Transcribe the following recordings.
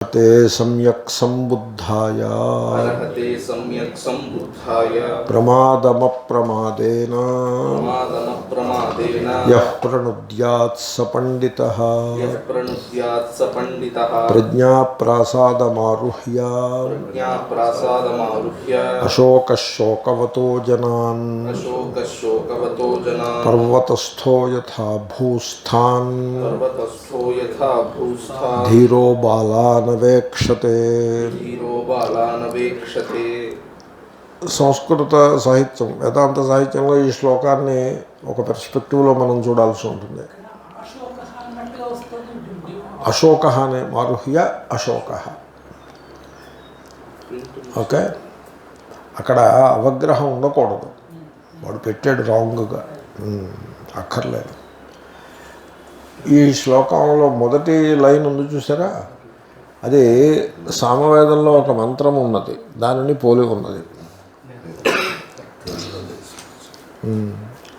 ते सम्यक् सम्बुद्धाय अर्हते सम्यक् सम्बुद्धाय प्रमादमप्रमादेन प्रमादमप्रमादेन यः प्रणुद्यात् स पण्डितः यः प्रणुद्यात् स पण्डितः प्रज्ञाप्रासादमारुह्य प्रज्ञाप्रासादमारुह्य अशोकशोकवतो जनान् अशोकशोकवतो जनान् पर्वतस्थो यथा भूस्थान् पर्वतस्थो यथा भूस्थान् धीरो बालानवेक्षते धीरो बालानवेक्षते. సంస్కృత సాహిత్యం వేదాంత సాహిత్యంలో ఈ శ్లోకాన్ని ఒక పెర్స్పెక్టివ్లో మనం చూడాల్సి ఉంటుంది. అశోక అనే మారుహ్య అశోక. ఓకే, అక్కడ అవగ్రహం ఉండకూడదు, వాడు పెట్టాడు రాంగ్గా, అక్కర్లేదు. ఈ శ్లోకంలో మొదటి లైన్ ఉంది చూసారా, అది సామవేదంలో ఒక మంత్రం ఉన్నది, దానిని పోలి ఉన్నది.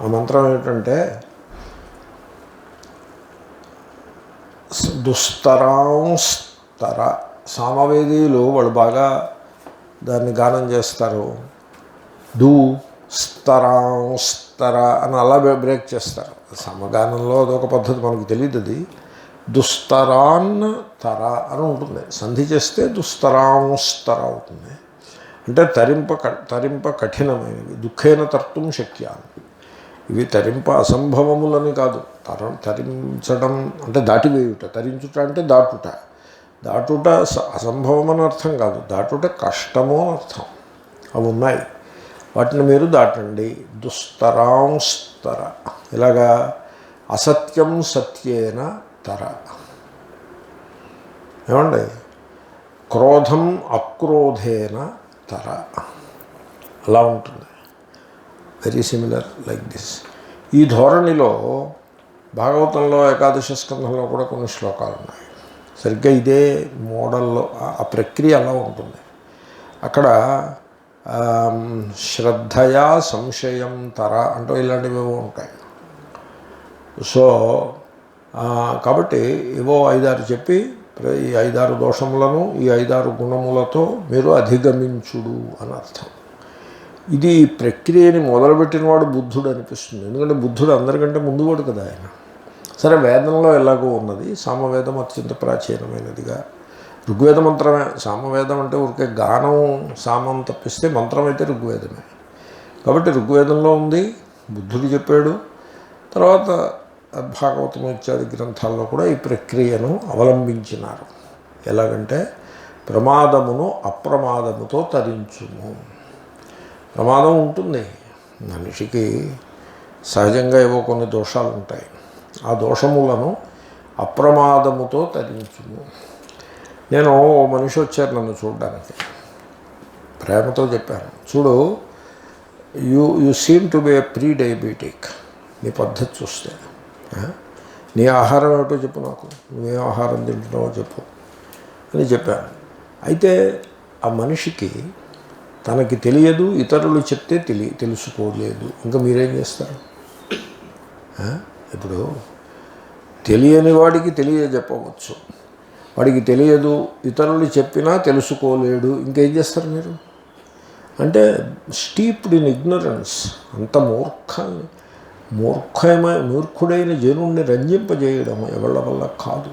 ఆ మంత్రం ఏంటంటే దుస్తరాంస్తర. సామవేదీయులు వాళ్ళు బాగా దాన్ని గానం చేస్తారు. దు స్తరాంస్తర అని అలా బ్రేక్ చేస్తారు. సమగానంలో అదొక పద్ధతి, మనకు తెలియదు. అది దుస్తరాన్ తర అని ఉంటుంది, సంధి చేస్తే దుస్తరాంస్తర అవుతుంది. అంటే తరింప కఠినమైనవి. దుఃఖేన తర్తుం శక్యాన్ని. ఇవి తరింప అసంభవములని కాదు. తరించడం అంటే దాటివేయుట. తరించుట అంటే దాటుట. దాటుట అసంభవం అని అర్థం కాదు, దాటుట కష్టము అని అర్థం. అవి ఉన్నాయి, వాటిని మీరు దాటండి. దుస్తరాంస్తర. ఇలాగా అసత్యం సత్యేన తర. ఏమండి, క్రోధం అక్రోధేన తర. అలా ఉంటుంది. Very similar like this. ఈ ధోరణిలో భాగవతంలో ఏకాదశ స్కంధంలో కూడా కొన్ని శ్లోకాలు ఉన్నాయి. సరిగ్గా ఇదే మోడల్లో ఆ ప్రక్రియ అలా ఉంటుంది. అక్కడ శ్రద్ధయా సంశయం తర అంటూ ఇలాంటివి ఉంటాయి. సో కాబట్టి ఏవో 5-6 చెప్పి ఈ 5-6 దోషములను ఈ 5-6 గుణములతో మీరు అధిగమించుడు అని అర్థం. ఇది ప్రక్రియని మొదలుపెట్టిన వాడు బుద్ధుడు అనిపిస్తుంది. ఎందుకంటే బుద్ధుడు అందరికంటే ముందువాడు కదా ఆయన. సరే, వేదంలో ఎలాగో ఉన్నది. సామవేదం అత్యంత ప్రాచీనమైనదిగా. ఋగ్వేద మంత్రమే. సామవేదం అంటే ఊరికే గానం సామం తప్పిస్తే మంత్రం అయితే ఋగ్వేదమే. కాబట్టి ఋగ్వేదంలో ఉంది, బుద్ధుడు చెప్పాడు. తర్వాత భాగవతం ఇత్యాది గ్రంథాల్లో కూడా ఈ ప్రక్రియను అవలంబించినారు. ఎలాగంటే ప్రమాదమును అప్రమాదముతో తరించుము. ప్రమాదం ఉంటుంది, మనిషికి సహజంగా ఏవో కొన్ని దోషాలు ఉంటాయి. ఆ దోషములను అప్రమాదముతో తరించుము. నేను ఓ మనిషి వచ్చారు నన్ను చూడడానికి, ప్రేమతో చెప్పాను, చూడు you seem to be A pre diabetic. నీ పద్ధతి చూస్తే నీ ఆహారం ఏమిటో చెప్పు, నాకు నువ్వేం ఆహారం తింటున్నావో చెప్పు అని చెప్పాను. అయితే ఆ మనిషికి తనకి తెలియదు, ఇతరులు చెప్తే తెలుసుకోలేదు. ఇంకా మీరేం చేస్తారు? ఇప్పుడు తెలియని వాడికి తెలియజెప్పవచ్చు, వాడికి తెలియదు, ఇతరులు చెప్పినా తెలుసుకోలేడు. ఇంకేం చేస్తారు మీరు? అంటే స్టీప్డ్ ఇన్ ఇగ్నరెన్స్. అంత మూర్ఖుడైన జనుణ్ణి రంజింపజేయడం ఎవళ్ళ వల్ల కాదు.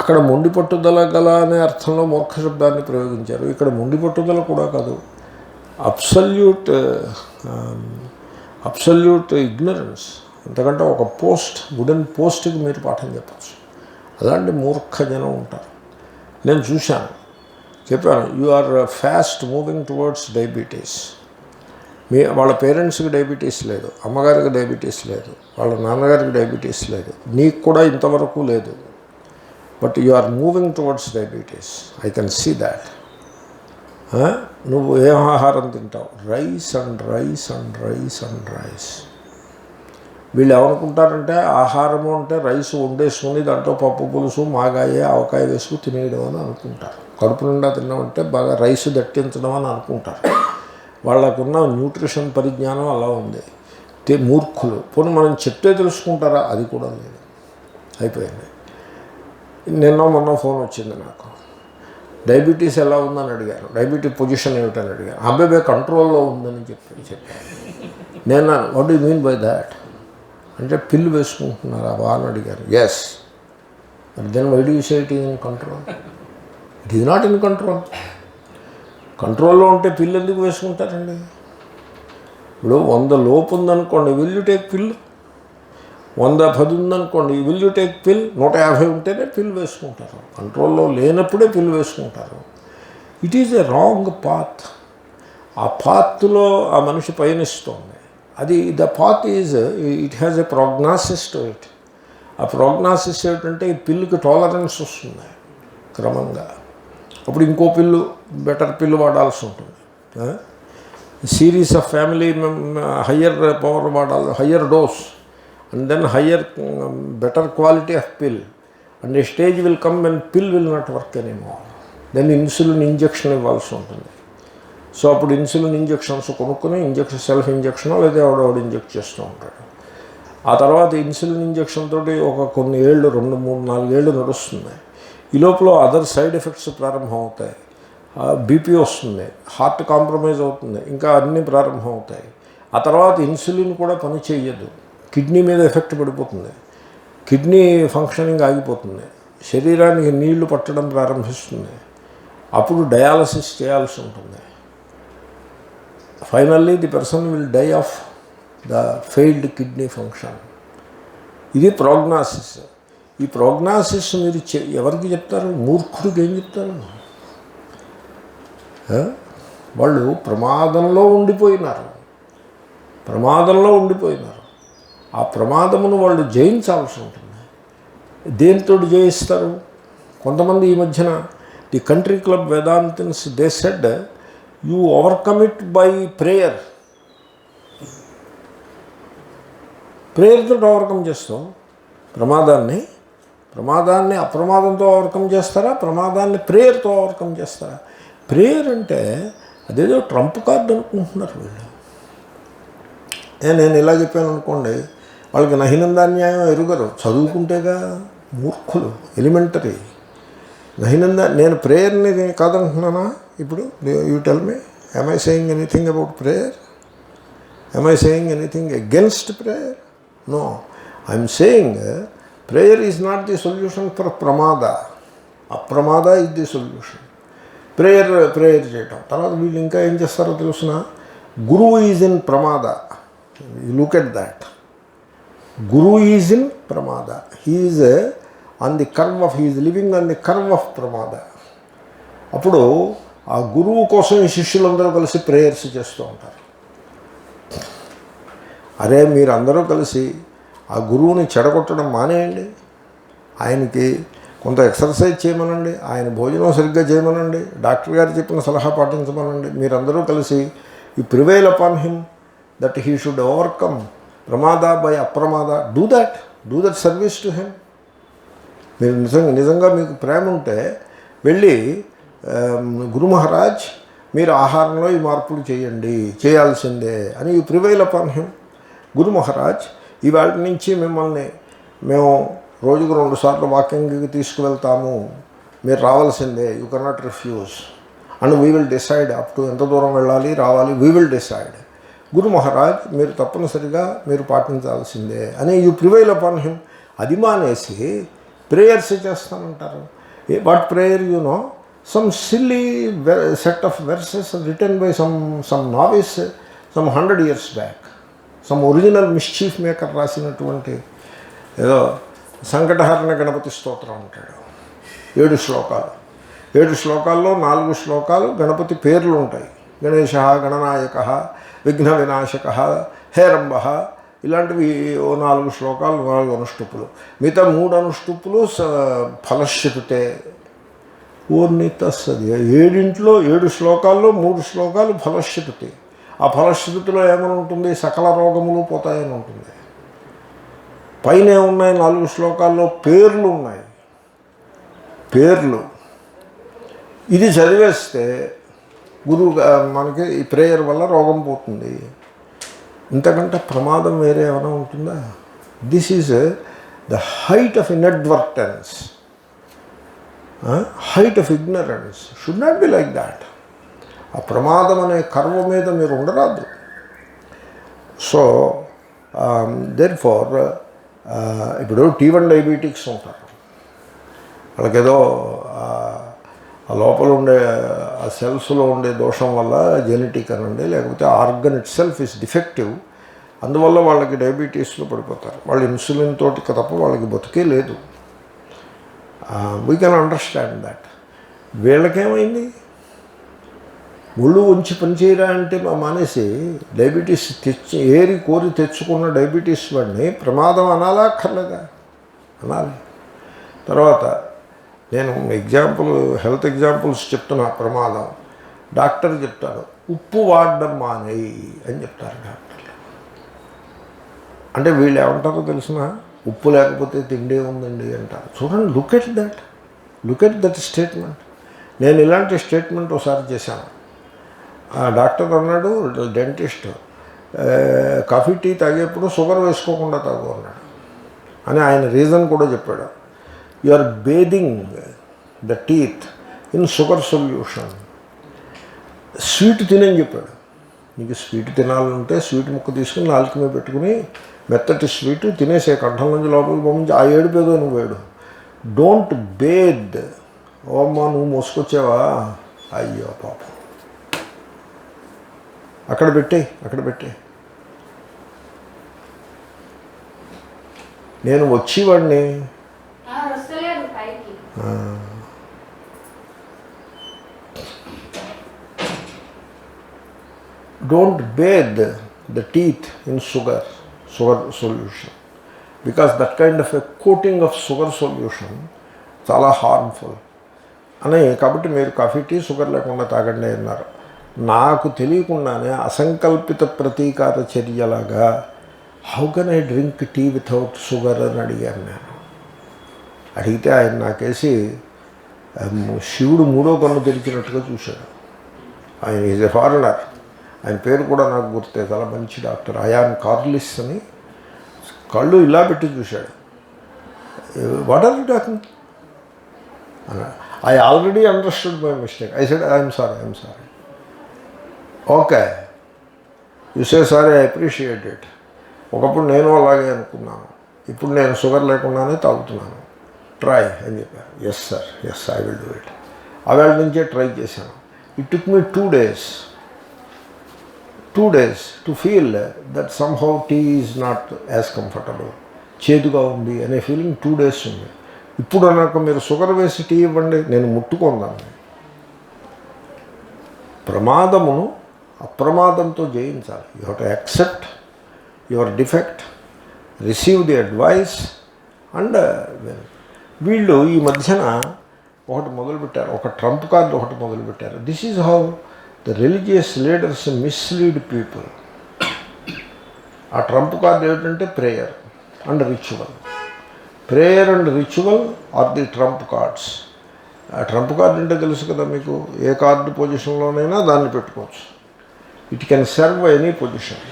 అక్కడ మొండి పట్టుదల గల అనే అర్థంలో మూర్ఖ శబ్దాన్ని ప్రయోగించారు. ఇక్కడ మొండి పట్టుదల కూడా కాదు, అబ్సల్యూట్ ఇగ్నరెన్స్. ఎందుకంటే ఒక వుడెన్ పోస్ట్కి మీరు పాఠం చెప్పచ్చు. అలాంటి మూర్ఖ జనం ఉంటారు. నేను చూశాను, చెప్పాను, you are fast moving towards diabetes. వాళ్ళ పేరెంట్స్కి డయాబెటీస్ లేదు, అమ్మగారికి డయాబెటీస్ లేదు, వాళ్ళ నాన్నగారికి డయాబెటీస్ లేదు, నీకు కూడా ఇంతవరకు లేదు. But you are moving towards diabetes. I can see that. నువ్వు ఏం ఆహారం తింటావు? Rice and rice and rice and rice. వీళ్ళు ఏమనుకుంటారంటే ఆహారము అంటే రైస్ వండేసుకుని దాంట్లో పప్పు పులుసు మాగాయ ఆవకాయ వేసుకు తినేయడం అని అనుకుంటారు. కడుపు నిండా తిన్నామంటే బాగా రైస్ దట్టించడం అని అనుకుంటారు. వాళ్ళకున్న న్యూట్రిషన్ పరిజ్ఞానం అలా ఉంది. మూర్ఖులు. పోనీ మనం చెప్తే తెలుసుకుంటారా? అది కూడా లేదు. అయిపోయింది. మొన్న ఫోన్ వచ్చింది నాకు, డయాబెటీస్ ఎలా ఉందని అడిగాను, డయాబెటీస్ పొజిషన్ ఏమిటని అడిగాను. అబ్బాయి కంట్రోల్లో ఉందని చెప్పాను. నేను what do mean by that అంటే పిల్లు వేసుకుంటున్నారా బా అని అడిగారు. Yes. Then why do you say it is in control? It is not in control. కంట్రోల్లో ఉంటే పిల్లు ఎందుకు వేసుకుంటారండి? ఇప్పుడు 100 లోపు ఉందనుకోండి, విల్ యూ టేక్ పిల్లు? 110 ఉందనుకోండి, విల్ యూ టేక్ పిల్? 150 ఉంటేనే పిల్లు వేసుకుంటారు. కంట్రోల్లో లేనప్పుడే పిల్లు వేసుకుంటారు. It is a wrong path. ఆ పాత్లో ఆ మనిషి పయనిస్తోంది. అది the path is it has a prognosis to it. ఆ ప్రోగ్నాసిస్ ఏమిటంటే ఈ పిల్లుకి టాలరెన్స్ వస్తుంది క్రమంగా. అప్పుడు ఇంకో పిల్లు, బెటర్ పిల్లు వాడాల్సి ఉంటుంది. Series of family higher power వాడాలి, higher dose, and then higher better quality of pill. And a stage will come when pill will not work anymore. Then insulin injection ఇవ్వాల్సి ఉంటుంది. సో అప్పుడు insulin injections కొనుక్కొని self injection లేదా ఎవడెవడు inject చేస్తూ ఉంటాడు. ఆ తర్వాత ఇన్సులిన్ ఇంజెక్షన్ తోటి కొన్ని ఏళ్ళు, 2, 3, 4 ఏళ్ళు నడుస్తుంది. ఈ లోపల అదర్ సైడ్ ఎఫెక్ట్స్ ప్రారంభం అవుతాయి. బీపీ వస్తుంది, హార్ట్ కాంప్రమైజ్ అవుతుంది, ఇంకా అన్నీ ప్రారంభం అవుతాయి. ఆ తర్వాత ఇన్సులిన్ కూడా పని చేయదు, కిడ్నీ మీద ఎఫెక్ట్ పడిపోతుంది, కిడ్నీ ఫంక్షనింగ్ ఆగిపోతుంది, శరీరానికి నీళ్లు పట్టడం ప్రారంభిస్తుంది. అప్పుడు డయాలసిస్ చేయాల్సి ఉంటుంది. Finally the person will die of the failed kidney function. ఇది ప్రోగ్నాసిస్. ఈ ప్రోగ్నాసిస్ మీరు ఎవరికి చెప్తారు? మూర్ఖుడికి ఏం చెప్తారు? వాళ్ళు ప్రమాదంలో ఉండిపోయినారు. ఆ ప్రమాదమును వాళ్ళు జయించాల్సి ఉంటుంది. దేనితో జయిస్తారు? కొంతమంది ఈ మధ్యన the country club Vedantins they said you overcome it by prayer. ప్రేయర్తో ఓవర్కమ్ చేస్తాం ప్రమాదాన్ని అప్రమాదంతో ఓవర్కమ్ చేస్తారా? ప్రమాదాన్ని ప్రేయర్తో ఓవర్కమ్ చేస్తారా? ప్రేయర్ అంటే అదేదో ట్రంప్ కార్డు అనుకుంటున్నారు వీళ్ళు. నేను ఇలా చెప్పాను అనుకోండి, వాళ్ళకి నహినందాన్యాయం ఎరుగరు, చదువుకుంటేగా మూర్ఖులు, ఎలిమెంటరీ. నేను ప్రేయర్ని కాదంటున్నానా? ఇప్పుడు you tell me, am I saying anything about prayer? Am I saying anything against prayer? No. I am saying prayer is not the solution for pramada. Apramada is the solution. Prayer చేయటం. తర్వాత వీళ్ళు ఇంకా ఏం చేస్తారో తెలుసిన, గురువు is in ప్రమాద. You look at that. గురువు ఈజ్ ఇన్ ప్రమాద. He is on the curve of, he is living on the curve of ప్రమాద. అప్పుడు ఆ గురువు కోసం ఈ శిష్యులందరూ కలిసి ప్రేయర్స్ చేస్తూ ఉంటారు. అరే మీరందరూ కలిసి ఆ గురువుని చెడగొట్టడం మానేయండి, ఆయనకి కొంత ఎక్సర్సైజ్ చేయమనండి, ఆయన భోజనం సరిగ్గా చేయమనండి, డాక్టర్ గారు చెప్పిన సలహా పాటించమనండి. మీరందరూ కలిసి you prevail upon him that he should overcome ప్రమాద బై అప్రమాద. Do that service to him. మీరు నిజంగా మీకు ప్రేమ ఉంటే వెళ్ళి గురు మహారాజ్ మీరు ఆహారంలో ఈ మార్పులు చేయాల్సిందే అని యు ప్రివైల్ అపాన్ హిమ్. గురు మహారాజ్ ఇవాళ నుంచి మేము రోజుకు 2 సార్లు వాకింగ్కి తీసుకువెళ్తాము, మీరు రావాల్సిందే, you cannot refuse. And we will decide up to ఎంత దూరం వెళ్ళాలి రావాలి, వీ విల్ డిసైడ్. గురు మహారాజ్ మీరు తప్పనిసరిగా మీరు పాటించాల్సిందే అని యూ ప్రివైల్ అపాన్ హిమ్. అది మానేసి ప్రేయర్స్ చేస్తానంటారు. What prayer? You know, some silly set of verses written by some novice some 100 years back. Some original mischief maker రాసినటువంటి ఏదో సంకటహరణ గణపతి స్తోత్రం అంటాడు. 7 శ్లోకాలు. 7 శ్లోకాల్లో 4 శ్లోకాలు గణపతి పేర్లు ఉంటాయి. గణేశ, గణనాయక, విఘ్న వినాశక, హేరంబ, ఇలాంటివి 4 శ్లోకాలు, 4 అనుష్టుపులు. మిగతా 3 అనుష్టుపులు ఫలశ్రుతే. ఓర్ని తస్సది. 7 శ్లోకాల్లో 3 శ్లోకాలు ఫలశ్రుతి. ఆ ఫలశ్రుతిలో ఏమని ఉంటుంది? సకల రోగములు పోతాయని ఉంటుంది. పైన ఏమున్నాయి? 4 శ్లోకాల్లో పేర్లు ఉన్నాయి. పేర్లు. ఇది చదివేస్తే మనకి ఈ ప్రేయర్ వల్ల రోగం పోతుంది. ఇంతకంటే ప్రమాదం వేరే ఏమైనా ఉంటుందా? This is the height of inadvertence. Height of ignorance. Should not be like that. ఆ ప్రమాదం అనే కర్వ మీద మీరు ఉండరాదు. సో దేర్ ఫార్ ఇప్పుడు T1 డయాబెటిక్స్ ఉంటారు, వాళ్ళకేదో ఆ లోపల ఉండే ఆ సెల్స్లో ఉండే దోషం వల్ల జెనెటిక్ అనండి, లేకపోతే organ it self is defective, అందువల్ల వాళ్ళకి డయాబెటీస్లో పడిపోతారు. వాళ్ళు ఇన్సులిన్ తోటి తప్ప వాళ్ళకి బతికే లేదు. We can understand that. వీళ్ళకేమైంది? ఒళ్ళు ఉంచి పనిచేయరా అంటే మానేసి డయాబెటీస్ తెచ్చి ఏరి కోరి తెచ్చుకున్న డయాబెటీస్ వాడిని ప్రమాదం అనాలా అక్కర్లేదా? అనాలి. తర్వాత నేను హెల్త్ ఎగ్జాంపుల్స్ చెప్తున్నా. ప్రమాదం డాక్టర్ చెప్తారు ఉప్పు వాడడం మానేయి అని చెప్తారు డాక్టర్లు. అంటే వీళ్ళు ఏమంటారో తెలిసిన, ఉప్పు లేకపోతే తిండే ఉందండి అంటారు. చూడండి, లుక్ ఎట్ దట్ స్టేట్మెంట్. నేను ఇలాంటి స్టేట్మెంట్ ఒకసారి చేశాను. ఆ డాక్టర్ అన్నాడు, డెంటిస్ట్, కాఫీ టీ తాగేప్పుడు షుగర్ వేసుకోకుండా తాగు అన్నాడు. అని ఆయన రీజన్ కూడా చెప్పాడు. You are bathing the teeth in sugar solution. Sweet తినని చెప్పాడు. నీకు స్వీట్ తినాలంటే స్వీట్ ముక్క తీసుకుని నాలుగు మీద పెట్టుకుని మెత్తటి స్వీట్ తినేసే, కంఠం నుంచి లోపలికి పంపించి ఆ ఏడుపేదో నువ్వు వేడు. డోంట్ బేద్. ఓ అమ్మా నువ్వు మోసుకొచ్చావా, అయ్యో పాపం, అక్కడ పెట్టే. నేను వచ్చేవాడిని. Don't bathe the teeth in sugar solution, because that kind of a coating of sugar solution చాలా హార్మ్ఫుల్ అని. కాబట్టి మీరు కాఫీ టీ షుగర్ లేకుండా తాగండి అన్నారు. నాకు తెలియకుండానే అసంకల్పిత ప్రతీకార చర్యలాగా how can I drink tea without sugar అని అడిగాను నేను. అడిగితే ఆయన నాకేసి శివుడు మూడో కన్ను తెరిచినట్టుగా చూశాడు. ఆయన ఈజ్ ఎ ఫారినర్. ఆయన పేరు కూడా నాకు గుర్తే, చాలా మంచి డాక్టర్, అయాన్ కార్లిస్ అని. కళ్ళు ఇలా పెట్టి చూశాడు. What are you talking? I already understood my mistake. I said I'm sorry. Okay, you say sorry, I appreciate it. ఒకప్పుడు నేను అలాగే అనుకున్నాను, ఇప్పుడు నేను షుగర్ లేకుండానే తాగుతున్నాను. ట్రై అని చెప్పారు. Yes I will do it. అవేళ నుంచే ట్రై చేశాను. It took me 2 days to feel that somehow tea is not as comfortable. చేదుగా ఉంది అనే ఫీలింగ్ 2 days ఉంది. ఇప్పుడు నాకు మీరు షుగర్ వేసి టీ ఇవ్వండి, నేను ముట్టుకుందాన్ని. ప్రమాదమును అప్రమాదంతో జయించాలి. You have to accept your defect, receive the advice and వీళ్ళు ఈ మధ్యన ఒకటి మొదలుపెట్టారు, ఒక ట్రంప్ కార్డు ఒకటి మొదలుపెట్టారు. This is how the religious leaders mislead people. ఆ ట్రంప్ కార్డు ఏమిటంటే prayer and ritual. Prayer and ritual are the trump cards. ఆ ట్రంప్ కార్డు అంటే తెలుసు కదా మీకు, ఏ కార్డు పొజిషన్లోనైనా దాన్ని పెట్టుకోవచ్చు. It can serve any position.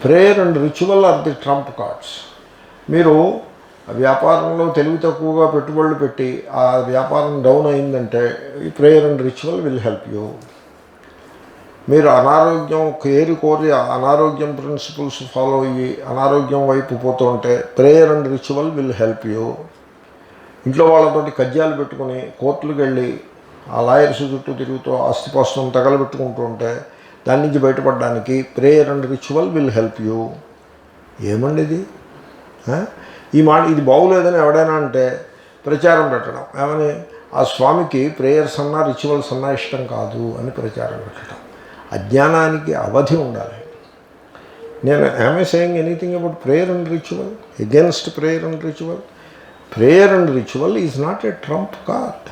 Prayer and ritual are the trump cards. మీరు వ్యాపారంలో తెలివి తక్కువగా పెట్టుబడులు పెట్టి ఆ వ్యాపారం డౌన్ అయిందంటే ఈ prayer and ritual will help you. మీరు అనారోగ్యం కోరి అనారోగ్యం ప్రిన్సిపల్స్ ఫాలో అయ్యి అనారోగ్యం వైపు పోతుంటే prayer and ritual will help you. ఇంట్లో వాళ్ళతోటి కజ్జాలు పెట్టుకుని కోర్టులకు వెళ్ళి ఆ లాయర్స్ చుట్టూ తిరుగుతూ ఆస్తిపాస్తులను తగలబెట్టుకుంటూ ఉంటే దాని నుంచి బయటపడడానికి prayer and ritual will help you. ఏమండి ఇది? ఈ మాట ఇది బాగులేదని ఎవడైనా అంటే ప్రచారం పెట్టడం, ఏమని ఆ స్వామికి ప్రేయర్స్ అన్నా రిచువల్స్ అన్నా ఇష్టం కాదు అని ప్రచారం పెట్టడం. అజ్ఞానానికి అవధి ఉండాలి. నేను I'm saying anything about prayer and ritual, against prayer and ritual. Prayer and ritual is not a Trump card.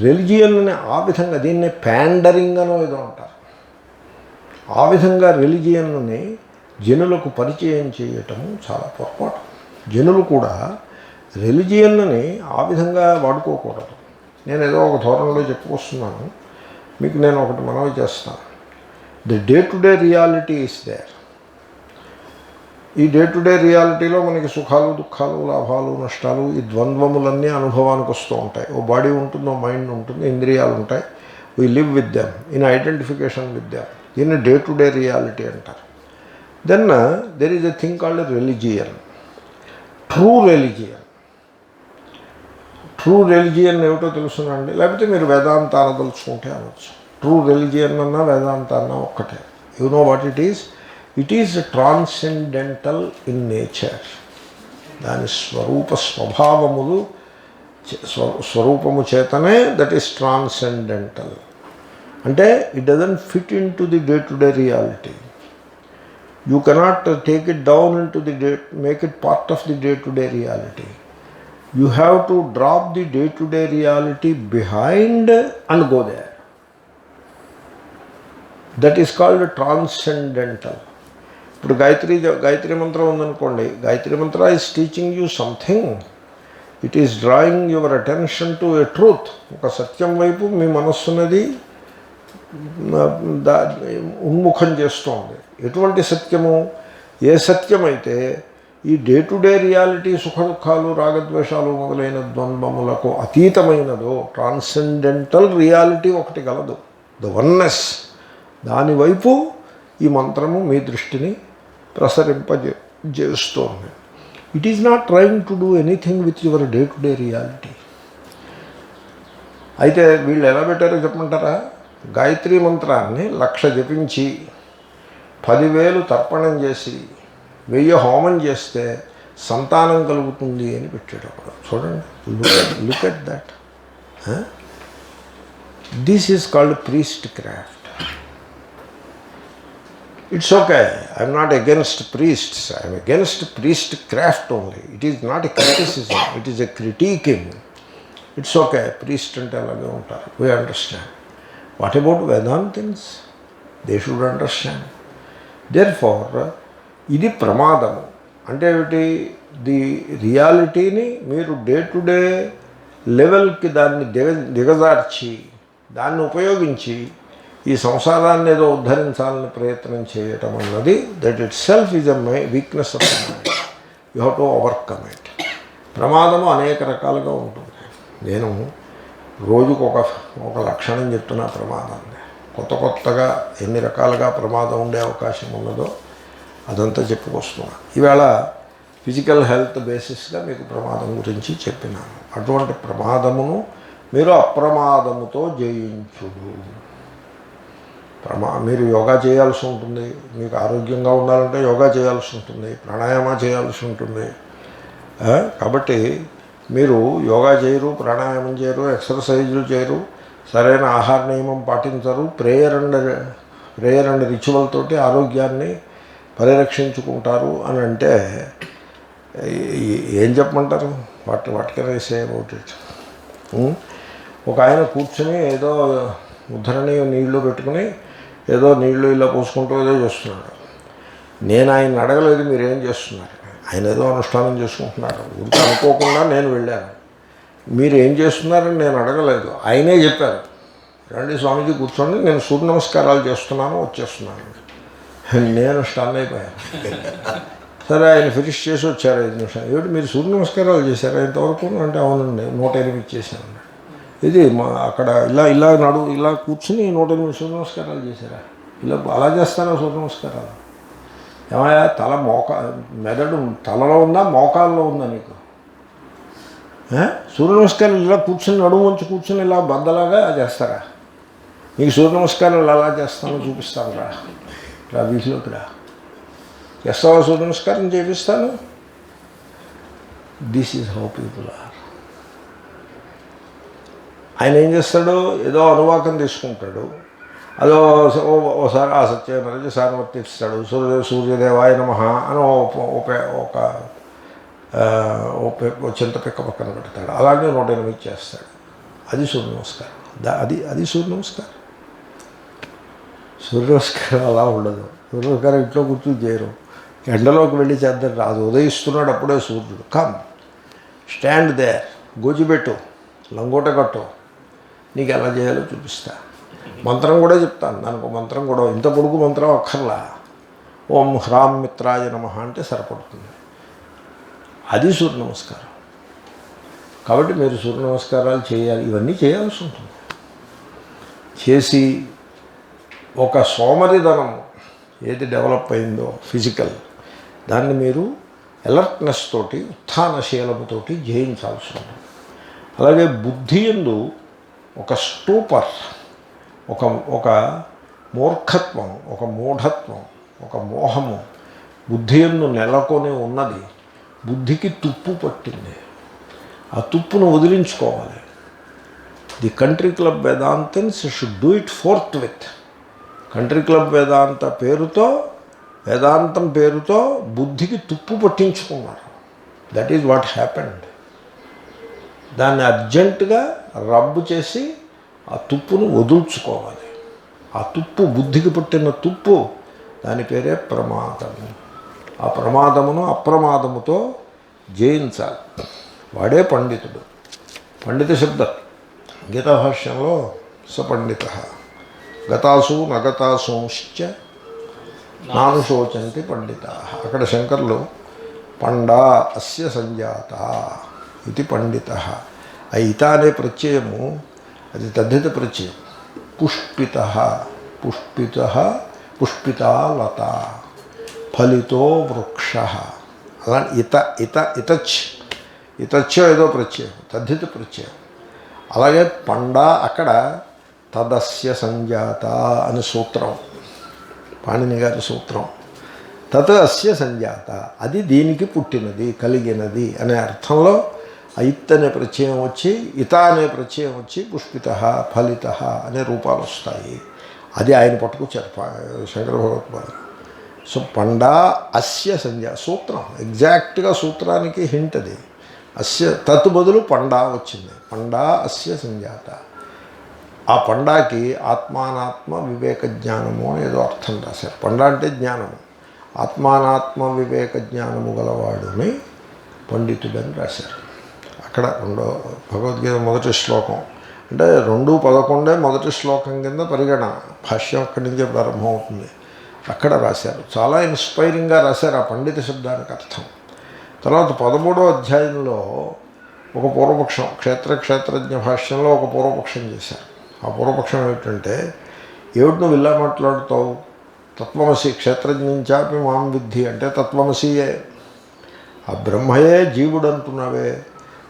Religion అని ఆ విధంగా, దీన్ని ప్యాండరింగ్ అనో ఏదో అంటారు, ఆ విధంగా రిలిజియన్ని జనులకు పరిచయం చేయటము చాలా పొరపాటు. జనులు కూడా రిలిజియన్ని ఆ విధంగా వాడుకోకూడదు. నేను ఏదో ఒక ధోరణిలో చెప్పుకొస్తున్నాను మీకు. నేను ఒకటి మనవి చేస్తాను. The day to day reality is there. ఈ డే టు డే రియాలిటీలో మనకి సుఖాలు దుఃఖాలు లాభాలు నష్టాలు ఈ ద్వంద్వములన్నీ అనుభవానికి వస్తూ ఉంటాయి. ఓ బాడీ ఉంటుంది, ఓ మైండ్ ఉంటుంది, ఇంద్రియాలు ఉంటాయి. We live with them in identification with them. దీన్ని డే టు డే రియాలిటీ అంటారు. Then there is a thing called religion, true religion. True religion ఏమిటో తెలుసునండి, లేకపోతే మీరు వేదాంత అనదలుచుకుంటే అనొచ్చు. ట్రూ రిలిజియన్ అన్నా వేదాంత అన్నా ఒక్కటే. You know what it is? It is transcendental in nature. దాని స్వభావములు స్వరూపము చేతనే దట్ ఈస్ ట్రాన్సెండెంటల్. అంటే it doesn't fit in to the day to day reality. You cannot take it down in to the day, make it part of the day to day reality. You have to drop the day-to-day reality behind and go there. That is called transcendental. ఇప్పుడు గాయత్రి మంత్రం ఉందనుకోండి, గాయత్రి మంత్ర is teaching you something. It is drawing your attention to a truth. ఒక సత్యం వైపు మీ మనస్సున్నది ఉన్ముఖం చేస్తోంది. ఎటువంటి సత్యము? ఏ సత్యమైతే ఈ day to day reality సుఖ దుఃఖాలు రాగద్వేషాలు మొదలైన ద్వంద్వములకు అతీతమైనదో ట్రాన్సెండెంటల్ రియాలిటీ ఒకటి గలదు, ద వన్నెస్. దానివైపు ఈ మంత్రము మీ దృష్టిని ప్రసరింపజేస్తోంది. It is not trying to do anything with your day to day reality. అయితే వీళ్ళు ఎలా పెట్టారో చెప్పమంటారా? గాయత్రి మంత్రాన్ని 1,00,000 జపించి 10,000 తర్పణం చేసి 1000 హోమం చేస్తే సంతానం కలుగుతుంది అని పెట్టాడు అక్కడ. చూడండి, look at that. This is called priest craft. It's okay, I'm not against priests, I'm against priest craft only. It is not a criticism, it is a critiquing. It's okay, priest అంటే అలాగే ఉంటారు, we understand. What about Vedantins? They should understand. Therefore ఇది ప్రమాదము. అంటే ఏమిటి? The రియాలిటీని మీరు day to day లెవెల్కి దాన్ని దిగజార్చి దాన్ని ఉపయోగించి ఈ సంసారాన్ని ఏదో ఉద్ధరించాలని ప్రయత్నం చేయటం అన్నది that it self is a weakness of the mind. You have to overcome it. ప్రమాదము అనేక రకాలుగా ఉంటుంది. నేను రోజుకు ఒక లక్షణం చెప్తున్నా ప్రమాదాన్ని. కొత్తగా ఎన్ని రకాలుగా ప్రమాదం ఉండే అవకాశం ఉన్నదో అదంతా చెప్పుకొస్తున్నా. ఈవేళ ఫిజికల్ హెల్త్ బేసిస్గా మీకు ప్రమాదం గురించి చెప్పినాను. అటువంటి ప్రమాదమును మీరు అప్రమాదముతో జయించుడు. మీరు యోగా చేయాల్సి ఉంటుంది. మీకు ఆరోగ్యంగా ఉండాలంటే యోగా చేయాల్సి ఉంటుంది, ప్రాణాయామ చేయాల్సి ఉంటుంది. కాబట్టి మీరు యోగా చేయరు, ప్రాణాయామం చేయరు, ఎక్సర్సైజులు చేయరు, సరైన ఆహార నియమం పాటించరు, ప్రేయర్ అండ్ రిచువల్ తోటి ఆరోగ్యాన్ని పరిరక్షించుకుంటారు అని అంటే ఏం చెప్పమంటారు? What can I say about it? ఒక ఆయన కూర్చొని ఏదో ఉద్ధరణి నీళ్లు పెట్టుకుని ఏదో నీళ్లు ఇలా పోసుకుంటూ ఏదో చేస్తున్నాడు. నేను ఆయన అడగలేదు మీరేం చేస్తున్నారు, ఆయన ఏదో అనుష్ఠానం చేసుకుంటున్నారు. ఊరికి అనుకోకుండా నేను వెళ్ళాను. మీరు ఏం చేస్తున్నారని నేను అడగలేదు, ఆయనే చెప్పారు. రండి స్వామీజీ కూర్చోండి, నేను సూర్య నమస్కారాలు చేస్తున్నాను, వచ్చేస్తున్నాను. నేను స్టన్ అయిపోయాను. సరే, ఆయన ఫినిష్ చేసి వచ్చారు 5 నిమిషాలు. ఏమిటి మీరు సూర్య నమస్కారాలు చేశారా ఇంతవరకు అంటే? అవునండి, 108 చేశాను. ఇది అక్కడ ఇలా కూర్చుని 108 సూర్య నమస్కారాలు చేశారా? ఇలా అలా చేస్తారా సూర్య నమస్కారాలు? ఏమయ్యా, మెదడు తలలో ఉందా మోకాల్లో ఉందా నీకు? సూర్య నమస్కారాలు ఇలా కూర్చొని నడుము వంచి కూర్చొని ఇలా బద్దలాగా చేస్తారా? నీకు సూర్య నమస్కారాలు అలా చేస్తానో చూపిస్తాను రా వీధిలోకి రా, చేస్తావా? సూర్య నమస్కారం చేపిస్తాను. This is how people are. ఆయన ఏం చేస్తాడు? ఏదో అనువాకం తీసుకుంటాడు, అదో ఓసారి ఆ సత్యనారాయణ సార్ వర్తిస్తాడు. సూర్యదేవాయ నమః అని ఒక చింతపిక్క పక్కన పెడతాడు. అలాగే 108 చేస్తాడు. అది సూర్య నమస్కారం. అది సూర్య నమస్కారం. సూర్య నమస్కారం అలా ఉండదు. సూర్య నమస్కారం ఇంట్లో కూర్చొని చేయరు, ఎండలోకి వెళ్ళి చేద్దాం రాదు. ఉదయిస్తున్నాడు అప్పుడే సూర్యుడు. కమ్ స్టాండ్ దేర్, గోజిబెట్టు, లంగోట కట్టు, నీకు ఎలా చేయాలో చూపిస్తా. మంత్రం కూడా చెప్తాను, దానికి మంత్రం కూడా ఇంత పొడుగు మంత్రం అక్కర్లా. ఓం హ్రాం మిత్రాయ నమః అంటే సరిపడుతుంది. అది సూర్య నమస్కారం. కాబట్టి మీరు సూర్య నమస్కారాలు చేయాలి, ఇవన్నీ చేయాల్సి ఉంటుంది. చేసి ఒక సోమరిధనం ఏది డెవలప్ అయిందో ఫిజికల్, దాన్ని మీరు అలర్ట్నెస్ తోటి, ఉత్థానశీలముతోటి జయించాల్సి ఉంటుంది. అలాగే బుద్ధి యందు ఒక స్టూపర్, ఒక ఒక మూర్ఖత్వం, ఒక మూఢత్వం, ఒక మోహము బుద్ధి యందు నెలకొని ఉన్నది. బుద్ధికి తుప్పు పట్టింది. ఆ తుప్పును వదిలించుకోవాలి. The country club Vedantins should do it forthwith. Country club Vedanta పేరుతో, వేదాంతం పేరుతో బుద్ధికి తుప్పు పట్టించుకున్నారు. That is what happened. దాన్ని అర్జెంటుగా రబ్బు చేసి ఆ తుప్పును వదుల్చుకోవాలి. ఆ తుప్పు, బుద్ధికి పుట్టిన తుప్పు, దాని పేరే ప్రమాదము. ఆ ప్రమాదమును అప్రమాదముతో జయించాలి. వాడే పండితుడు. పండిత శబ్దం గీతాభాష్యంలో సపండిత గతాసు నగతాసంశ్చ నానుశోచంతి పండిత. అక్కడ శంకర్లు పండా అస్య సంజాత ఇది పండిత. ఆ ఇత అనే ప్రత్యయము అది తద్ధిత ప్రత్యయం. పుష్పిత, పుష్పిత, పుష్పితా లత, ఫలితో వృక్ష. అలా ఇత ఇత ఇతచ్, ఇతచ్చో ఏదో ప్రత్యయం, తద్ధిత ప్రత్యయం. అలాగే పండా అక్కడ తదస్య సంజాత అని సూత్రం, పాణిని గారి సూత్రం. తత్ అస్య సంజాత, అది దీనికి పుట్టినది, కలిగినది అనే అర్థంలో ఇత్ అనే ప్రత్యయం వచ్చి, ఇత అనే ప్రత్యయం వచ్చి పుష్పిత, ఫలిత అనే రూపాలు వస్తాయి. అది ఆయన పట్టుకొచ్చారు శంకర భగవత్పాదులు. సో పండా అస్య సంజా సూత్రం, ఎగ్జాక్ట్గా సూత్రానికి హింట్ అది. అస్య తత్ బదులు పండా వచ్చింది. పండా అస్య సంజాత. ఆ పండాకి ఆత్మానాత్మ వివేక జ్ఞానము అని ఏదో అర్థం రాశారు. పండా అంటే జ్ఞానము. ఆత్మానాత్మ వివేక జ్ఞానము గలవాడుని పండితుడని రాశారు. అక్కడ భగవద్గీత మొదటి శ్లోకం అంటే 2:11 మొదటి శ్లోకం కింద పరిగణన. భాష్యం అక్కడి నుంచే ప్రారంభమవుతుంది. అక్కడ రాశారు. చాలా ఇన్స్పైరింగ్గా రాశారు ఆ పండిత శబ్దానికి అర్థం. తర్వాత 13వ అధ్యాయంలో ఒక పూర్వపక్షం, క్షేత్రజ్ఞ భాష్యంలో ఒక పూర్వపక్షం చేశారు. ఆ పూర్వపక్షం ఏమిటంటే, ఏమిటి నువ్వు ఇలా మాట్లాడుతావు, తత్వమసి క్షేత్రజ్ఞంచాపి మాం విద్ధి అంటే తత్వమసియే, ఆ బ్రహ్మయే జీవుడు అంటున్నావే.